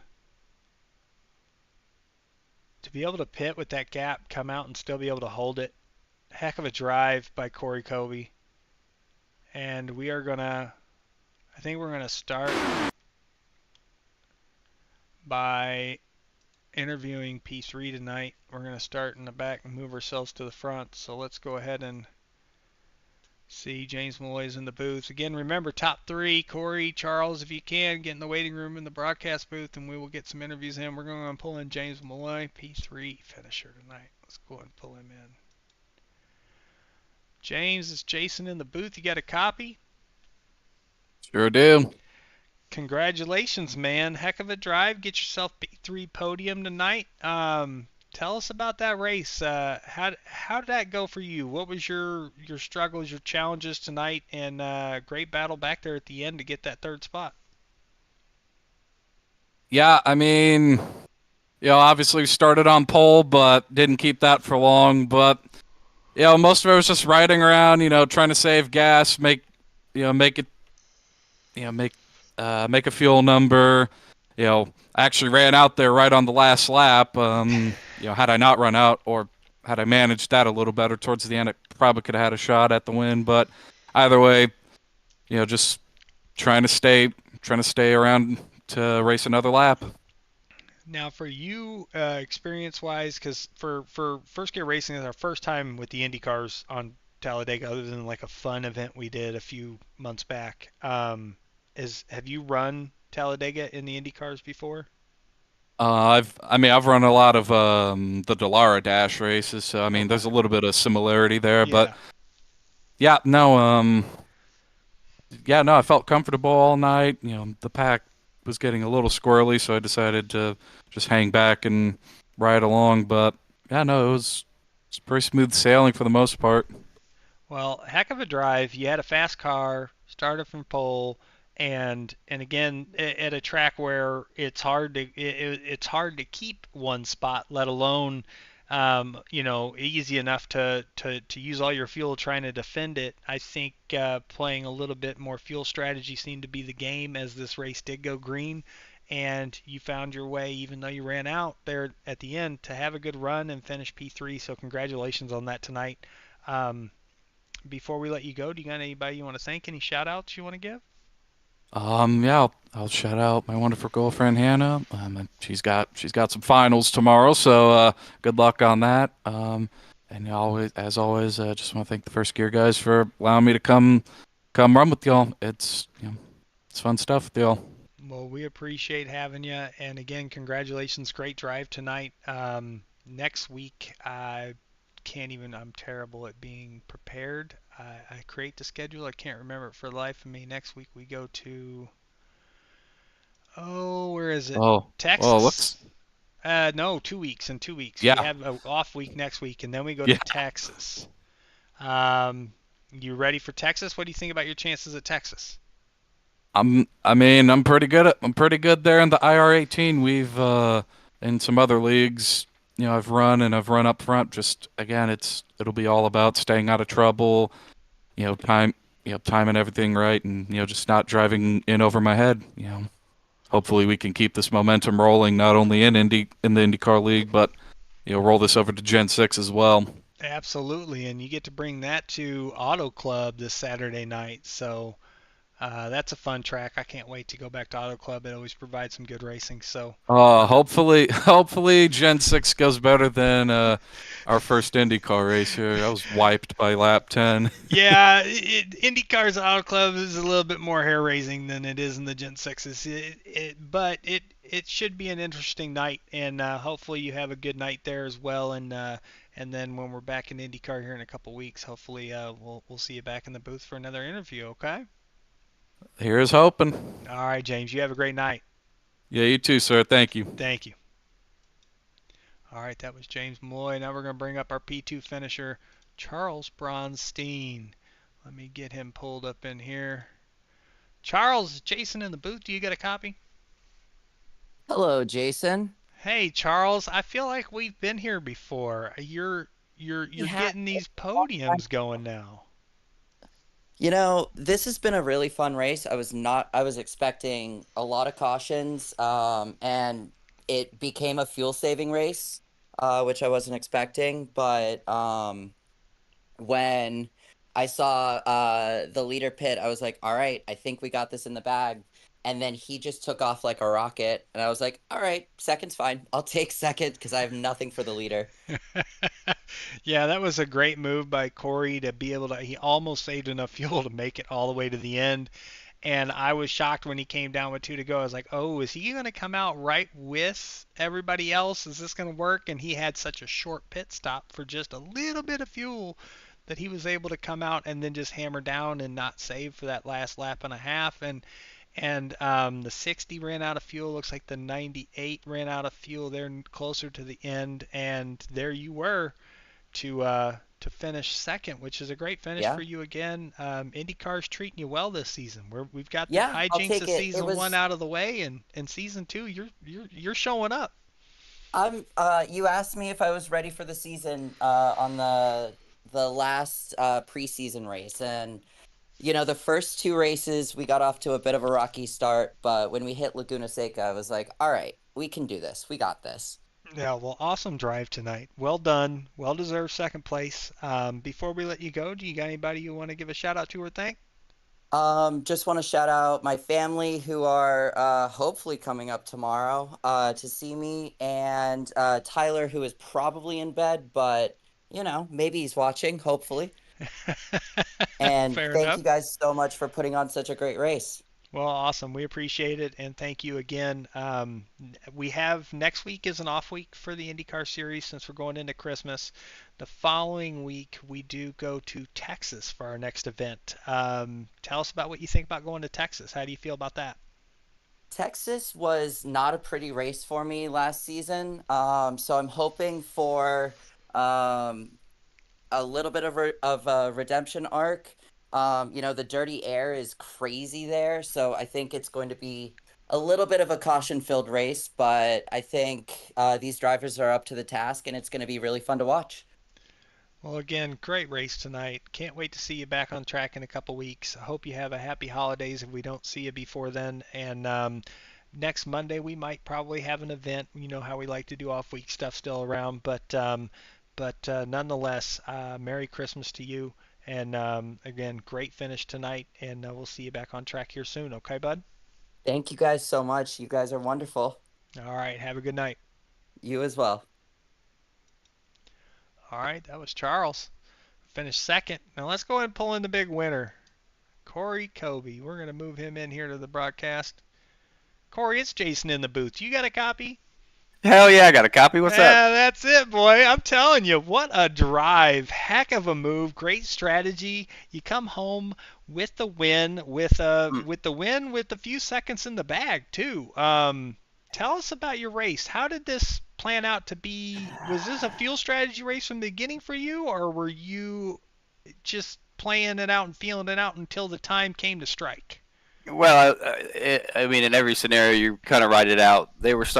be able to pit with that gap, come out and still be able to hold it. Heck of a drive by Corey Kobe. And I think we're going to start by interviewing P3 tonight. We're going to start in the back and move ourselves to the front. So let's go ahead and see. James Malloy's in the booth. Again, remember, top three, Corey, Charles, if you can, get in the waiting room in the broadcast booth, and we will get some interviews in. We're going to pull in James Malloy, P3 finisher tonight. Let's go ahead and pull him in. James, is Jason in the booth? You got a copy? Sure do. Congratulations, man. Heck of a drive. Get yourself P3 podium tonight. Tell us about that race. How did that go for you? What was your struggles, your challenges tonight, and great battle back there at the end to get that third spot? Yeah, I mean, obviously we started on pole, but didn't keep that for long. But most of it was just riding around, trying to save gas, make a fuel number. I actually ran out there right on the last lap. Had I not run out, or had I managed that a little better towards the end, I probably could have had a shot at the win. But either way, just trying to stay around to race another lap. Now, for you, experience-wise, because for First Gear Racing is our first time with the IndyCars on Talladega, other than like a fun event we did a few months back. Have you run Talladega in the IndyCars before? I've run a lot of the Dallara Dash races, so I mean, there's a little bit of similarity there, but no, I felt comfortable all night. The pack was getting a little squirrely, so I decided to just hang back and ride along. But it was pretty smooth sailing for the most part. Well, heck of a drive. You had a fast car, started from pole, and again at a track where it's hard to keep one spot, let alone easy enough to use all your fuel trying to defend it. I think playing a little bit more fuel strategy seemed to be the game as this race did go green, and you found your way, even though you ran out there at the end, to have a good run and finish P3. So congratulations on that tonight. Before we let you go, do you got anybody you want to thank? Any shout outs you want to give? I'll shout out my wonderful girlfriend Hannah. She's got some finals tomorrow, so good luck on that. And as always, just want to thank the First Gear guys for allowing me to come run with y'all. It's it's fun stuff with y'all. Well, we appreciate having you, and again, congratulations, great drive tonight. Next week, I'm terrible at being prepared. I create the schedule. I can't remember it for the life of me. Next week we go to, where is it? Oh, Texas. No, 2 weeks. In 2 weeks. Yeah. We have an off week next week, and then we go to Texas. You ready for Texas? What do you think about your chances at Texas? I'm pretty good there in the IR18. We've in some other leagues, I've run up front. Just again, it'll be all about staying out of trouble, timing everything right, and just not driving in over my head. Hopefully we can keep this momentum rolling, not only in the IndyCar League, but roll this over to Gen 6 as well. Absolutely, and you get to bring that to Auto Club this Saturday night. So That's a fun track. I can't wait to go back to Auto Club. It always provides some good racing. So Hopefully Gen 6 goes better than our first IndyCar race here. I was wiped by lap 10. yeah, IndyCar's Auto Club is a little bit more hair raising than it is in the Gen 6s. But it should be an interesting night, and hopefully you have a good night there as well. And then when we're back in IndyCar here in a couple weeks, hopefully we'll see you back in the booth for another interview. Okay. Here's hoping. All right, James. You have a great night. Yeah, you too, sir. Thank you. Thank you. All right, that was James Malloy. Now we're going to bring up our P2 finisher, Charles Bronstein. Let me get him pulled up in here. Charles, Jason in the booth. Do you get a copy? Hello, Jason. Hey, Charles. I feel like we've been here before. You're Yeah. getting these podiums going now. You know, this has been a really fun race. I was expecting a lot of cautions, and it became a fuel saving race, which I wasn't expecting. But when I saw the leader pit, I was like, all right, I think we got this in the bag. And then he just took off like a rocket, and I was like, all right, second's fine. I'll take second because I have nothing for the leader. Yeah, that was a great move by Corey to be able to. He almost saved enough fuel to make it all the way to the end. And I was shocked when he came down with 2 to go. I was like, oh, is he going to come out right with everybody else? Is this going to work? And he had such a short pit stop for just a little bit of fuel that he was able to come out and then just hammer down and not save for that last lap and a half. And the 60 ran out of fuel. Looks like the 98 ran out of fuel there closer to the end. And there you were to finish second, which is a great finish Yeah. for you again. IndyCar's treating you well this season. We've got the Yeah, I'll hijinks take of it. season It one was. out of the way, and season two, you're showing up. You asked me if I was ready for the season on the last preseason race, and you know the first 2 races we got off to a bit of a rocky start, but when we hit Laguna Seca, I was like, all right, we can do this. We got this. Yeah, well, awesome drive tonight. Well done. Well deserved second place. Before we let you go, do you got anybody you want to give a shout out to or thank? Just want to shout out my family who are hopefully coming up tomorrow to see me, and Tyler who is probably in bed, but you know maybe he's watching. Hopefully. And Fair thank enough. you guys so much for putting on such a great race. Well, awesome. We appreciate it, and thank you again. We have next week is an off week for the IndyCar series since we're going into Christmas. The following week, we do go to Texas for our next event. Tell us about what you think about going to Texas. How do you feel about that? Texas was not a pretty race for me last season, so I'm hoping for um, a little bit of a redemption arc. You know, the dirty air is crazy there, so I think it's going to be a little bit of a caution-filled race, but I think these drivers are up to the task, and it's going to be really fun to watch. Well, again, great race tonight. Can't wait to see you back on track in a couple weeks. I hope you have a happy holidays if we don't see you before then. And next Monday we might probably have an event. You know how we like to do off-week stuff still around, but nonetheless, Merry Christmas to you. And again, great finish tonight, and we'll see you back on track here soon. Okay, bud? Thank you guys so much. You guys are wonderful. All right, have a good night. You as well. All right, that was Charles. Finished second. Now let's go ahead and pull in the big winner, Corey Kobe. We're going to move him in here to the broadcast. Corey, it's Jason in the booth. You got a copy? Hell yeah, I got a copy. What's up? Yeah, that's it, boy. I'm telling you, what a drive. Heck of a move. Great strategy. You come home with the win, with a few seconds in the bag, too. Tell us about your race. How did this plan out to be? Was this a fuel strategy race from the beginning for you, or were you just playing it out and feeling it out until the time came to strike? Well, I mean, in every scenario, you kind of ride it out.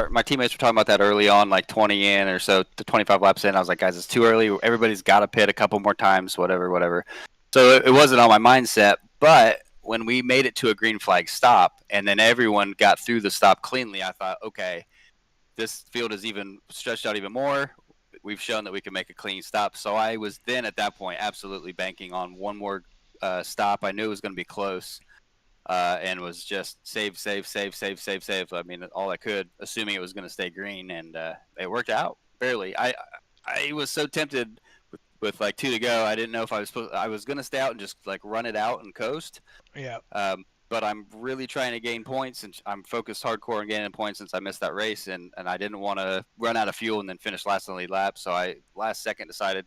My teammates were talking about that early on, like 20 in or so, to 25 laps in. I was like, guys, it's too early. Everybody's got to pit a couple more times, whatever. So it wasn't on my mindset. But when we made it to a green flag stop, and then everyone got through the stop cleanly, I thought, okay, this field is even stretched out even more. We've shown that we can make a clean stop. So I was then at that point absolutely banking on one more stop. I knew it was going to be close. and was just save. I mean, all I could, assuming it was going to stay green, and it worked out barely. I was so tempted with like 2 to go. I didn't know if I was going to stay out and just like run it out and coast. Yeah. But I'm really trying to gain points, and I'm focused hardcore on gaining points since I missed that race, and I didn't want to run out of fuel and then finish last on the lead lap. So I last second decided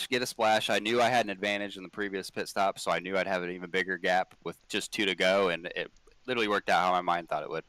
get a splash. I knew I had an advantage in the previous pit stop, so I knew I'd have an even bigger gap with just 2 to go, and it literally worked out how my mind thought it would.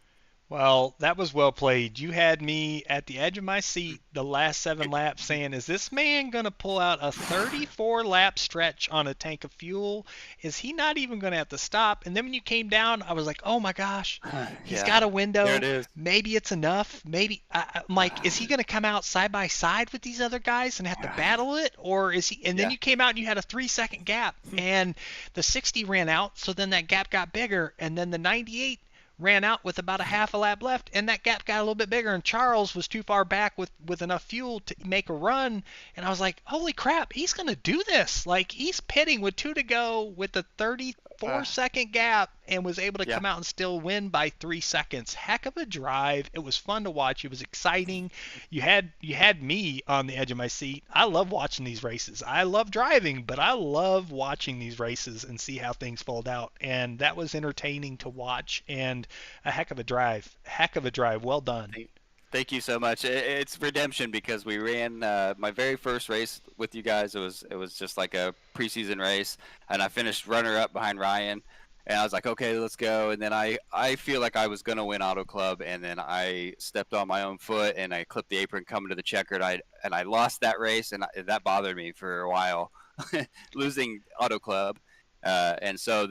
Well, that was well played. You had me at the edge of my seat the last 7 laps saying, is this man going to pull out a 34-lap stretch on a tank of fuel? Is he not even going to have to stop? And then when you came down, I was like, oh my gosh, he's got a window. There it is. Maybe it's enough. Maybe I'm like, is he going to come out side by side with these other guys and have to battle it? Or is he? And then you came out and you had a 3-second gap, and the 60 ran out. So then that gap got bigger, and then the 98 ran out with about a half a lap left, and that gap got a little bit bigger, and Charles was too far back with enough fuel to make a run, and I was like, holy crap, he's going to do this. Like, he's pitting with 2 to go with a 34-second gap and was able to come out and still win by 3 seconds. Heck of a drive. It was fun to watch. It was exciting. You had me on the edge of my seat. I love watching these races. I love driving, but I love watching these races and see how things fold out, and that was entertaining to watch, and a heck of a drive. Heck of a drive. Well done. Thank you so much. It's redemption because we ran my very first race with you guys. It was just like a preseason race, and I finished runner up behind Ryan, and I was like, okay, let's go. And then I feel like I was gonna win Auto Club, and then I stepped on my own foot and I clipped the apron coming to the checkered. And I lost that race, and that bothered me for a while, losing Auto Club. And so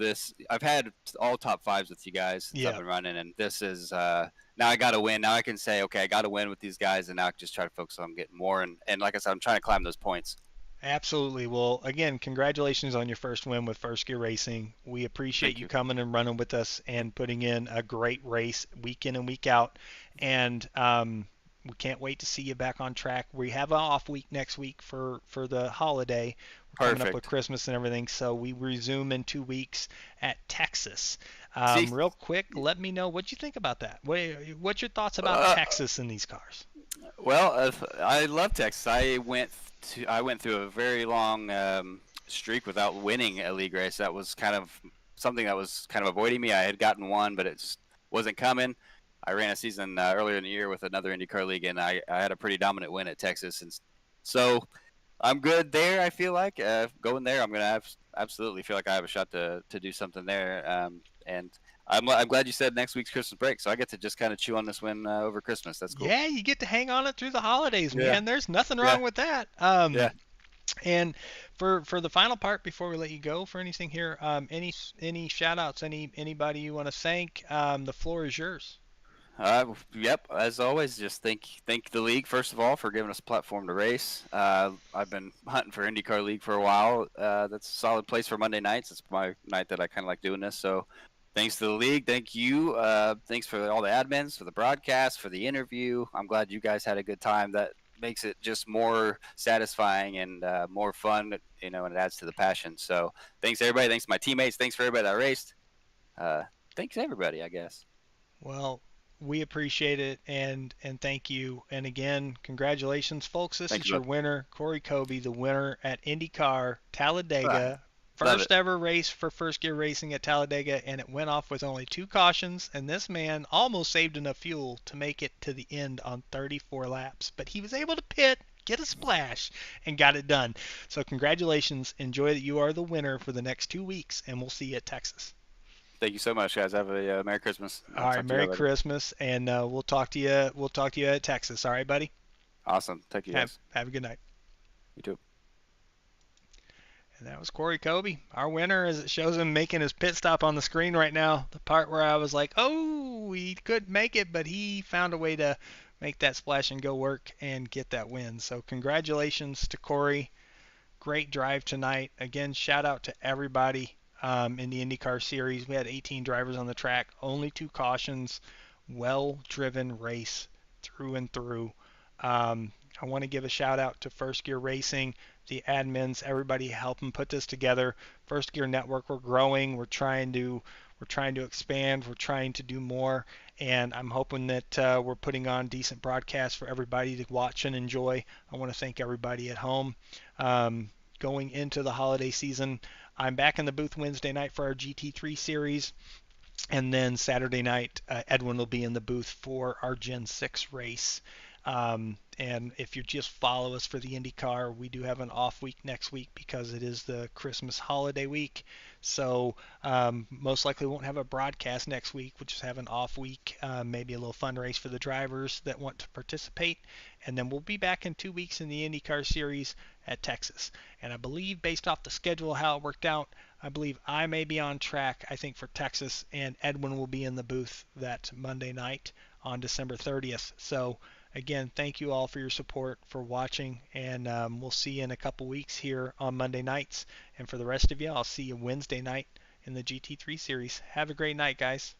I've had all top 5s with you guys since I've been running, and this is now I got to win. Now I can say, okay, I got to win with these guys, and now I can just try to focus on getting more. And like I said, I'm trying to climb those points. Absolutely. Well, again, congratulations on your first win with First Gear Racing. We appreciate you coming and running with us and putting in a great race week in and week out. And we can't wait to see you back on track. We have an off week next week for the holiday. We're coming up with Christmas and everything, so we resume in 2 weeks at Texas. Real quick, let me know what you think about that. What's your thoughts about Texas in these cars? Well, I love Texas. I went through a very long streak without winning a league race. That was kind of something that was kind of avoiding me. I had gotten one, but it just wasn't coming. I ran a season earlier in the year with another IndyCar league, and I had a pretty dominant win at Texas. And so I'm good there, I feel like. Going there, I'm going to absolutely feel like I have a shot to do something there. And I'm glad you said next week's Christmas break, so I get to just kind of chew on this win over Christmas. That's cool. Yeah, you get to hang on it through the holidays, man. There's nothing wrong with that. And for the final part, before we let you go for anything here, any shout-outs, anybody you want to thank, the floor is yours. Yep. As always, just thank the league first of all for giving us a platform to race. I've been hunting for IndyCar League for a while. That's a solid place for Monday nights. It's my night that I kind of like doing this. So, thanks to the league. Thank you. Thanks for all the admins, for the broadcast, for the interview. I'm glad you guys had a good time. That makes it just more satisfying and more fun, and it adds to the passion. So, thanks everybody. Thanks to my teammates. Thanks for everybody that raced. Thanks everybody, I guess. Well, we appreciate it, and thank you. And again, congratulations, folks. This is your winner, Corey Kobe, the winner at IndyCar Talladega. First ever race for First Gear Racing at Talladega, and it went off with only 2 cautions, and this man almost saved enough fuel to make it to the end on 34 laps. But he was able to pit, get a splash, and got it done. So congratulations. Enjoy that you are the winner for the next 2 weeks, and we'll see you at Texas. Thank you so much, guys. Have a Merry Christmas. All right, Merry Christmas, and we'll talk to you. We'll talk to you at Texas. All right, buddy. Awesome. Thank you, guys. Have a good night. You too. And that was Corey Kobe, our winner, as it shows him making his pit stop on the screen right now. The part where I was like, oh, he couldn't make it, but he found a way to make that splash and go work and get that win. So congratulations to Corey. Great drive tonight. Again, shout out to everybody in the IndyCar series. We had 18 drivers on the track, only 2 cautions, well-driven race through and through. I want to give a shout out to First Gear Racing, the admins, everybody helping put this together. First Gear Network, we're growing. We're trying to We're trying to expand. We're trying to do more, and I'm hoping that we're putting on decent broadcasts for everybody to watch and enjoy. I want to thank everybody at home. Going into the holiday season, I'm back in the booth Wednesday night for our GT3 series. And then Saturday night, Edwin will be in the booth for our Gen 6 race. And if you just follow us for the IndyCar, we do have an off week next week because it is the Christmas holiday week. So most likely won't have a broadcast next week. We'll just have an off week, maybe a little fun race for the drivers that want to participate. And then we'll be back in 2 weeks in the IndyCar series at Texas. And I believe based off the schedule, how it worked out, I believe I may be on track, I think, for Texas, and Edwin will be in the booth that Monday night on December 30th. So, again, thank you all for your support, for watching, and we'll see you in a couple weeks here on Monday nights. And for the rest of you, I'll see you Wednesday night in the GT3 series. Have a great night, guys.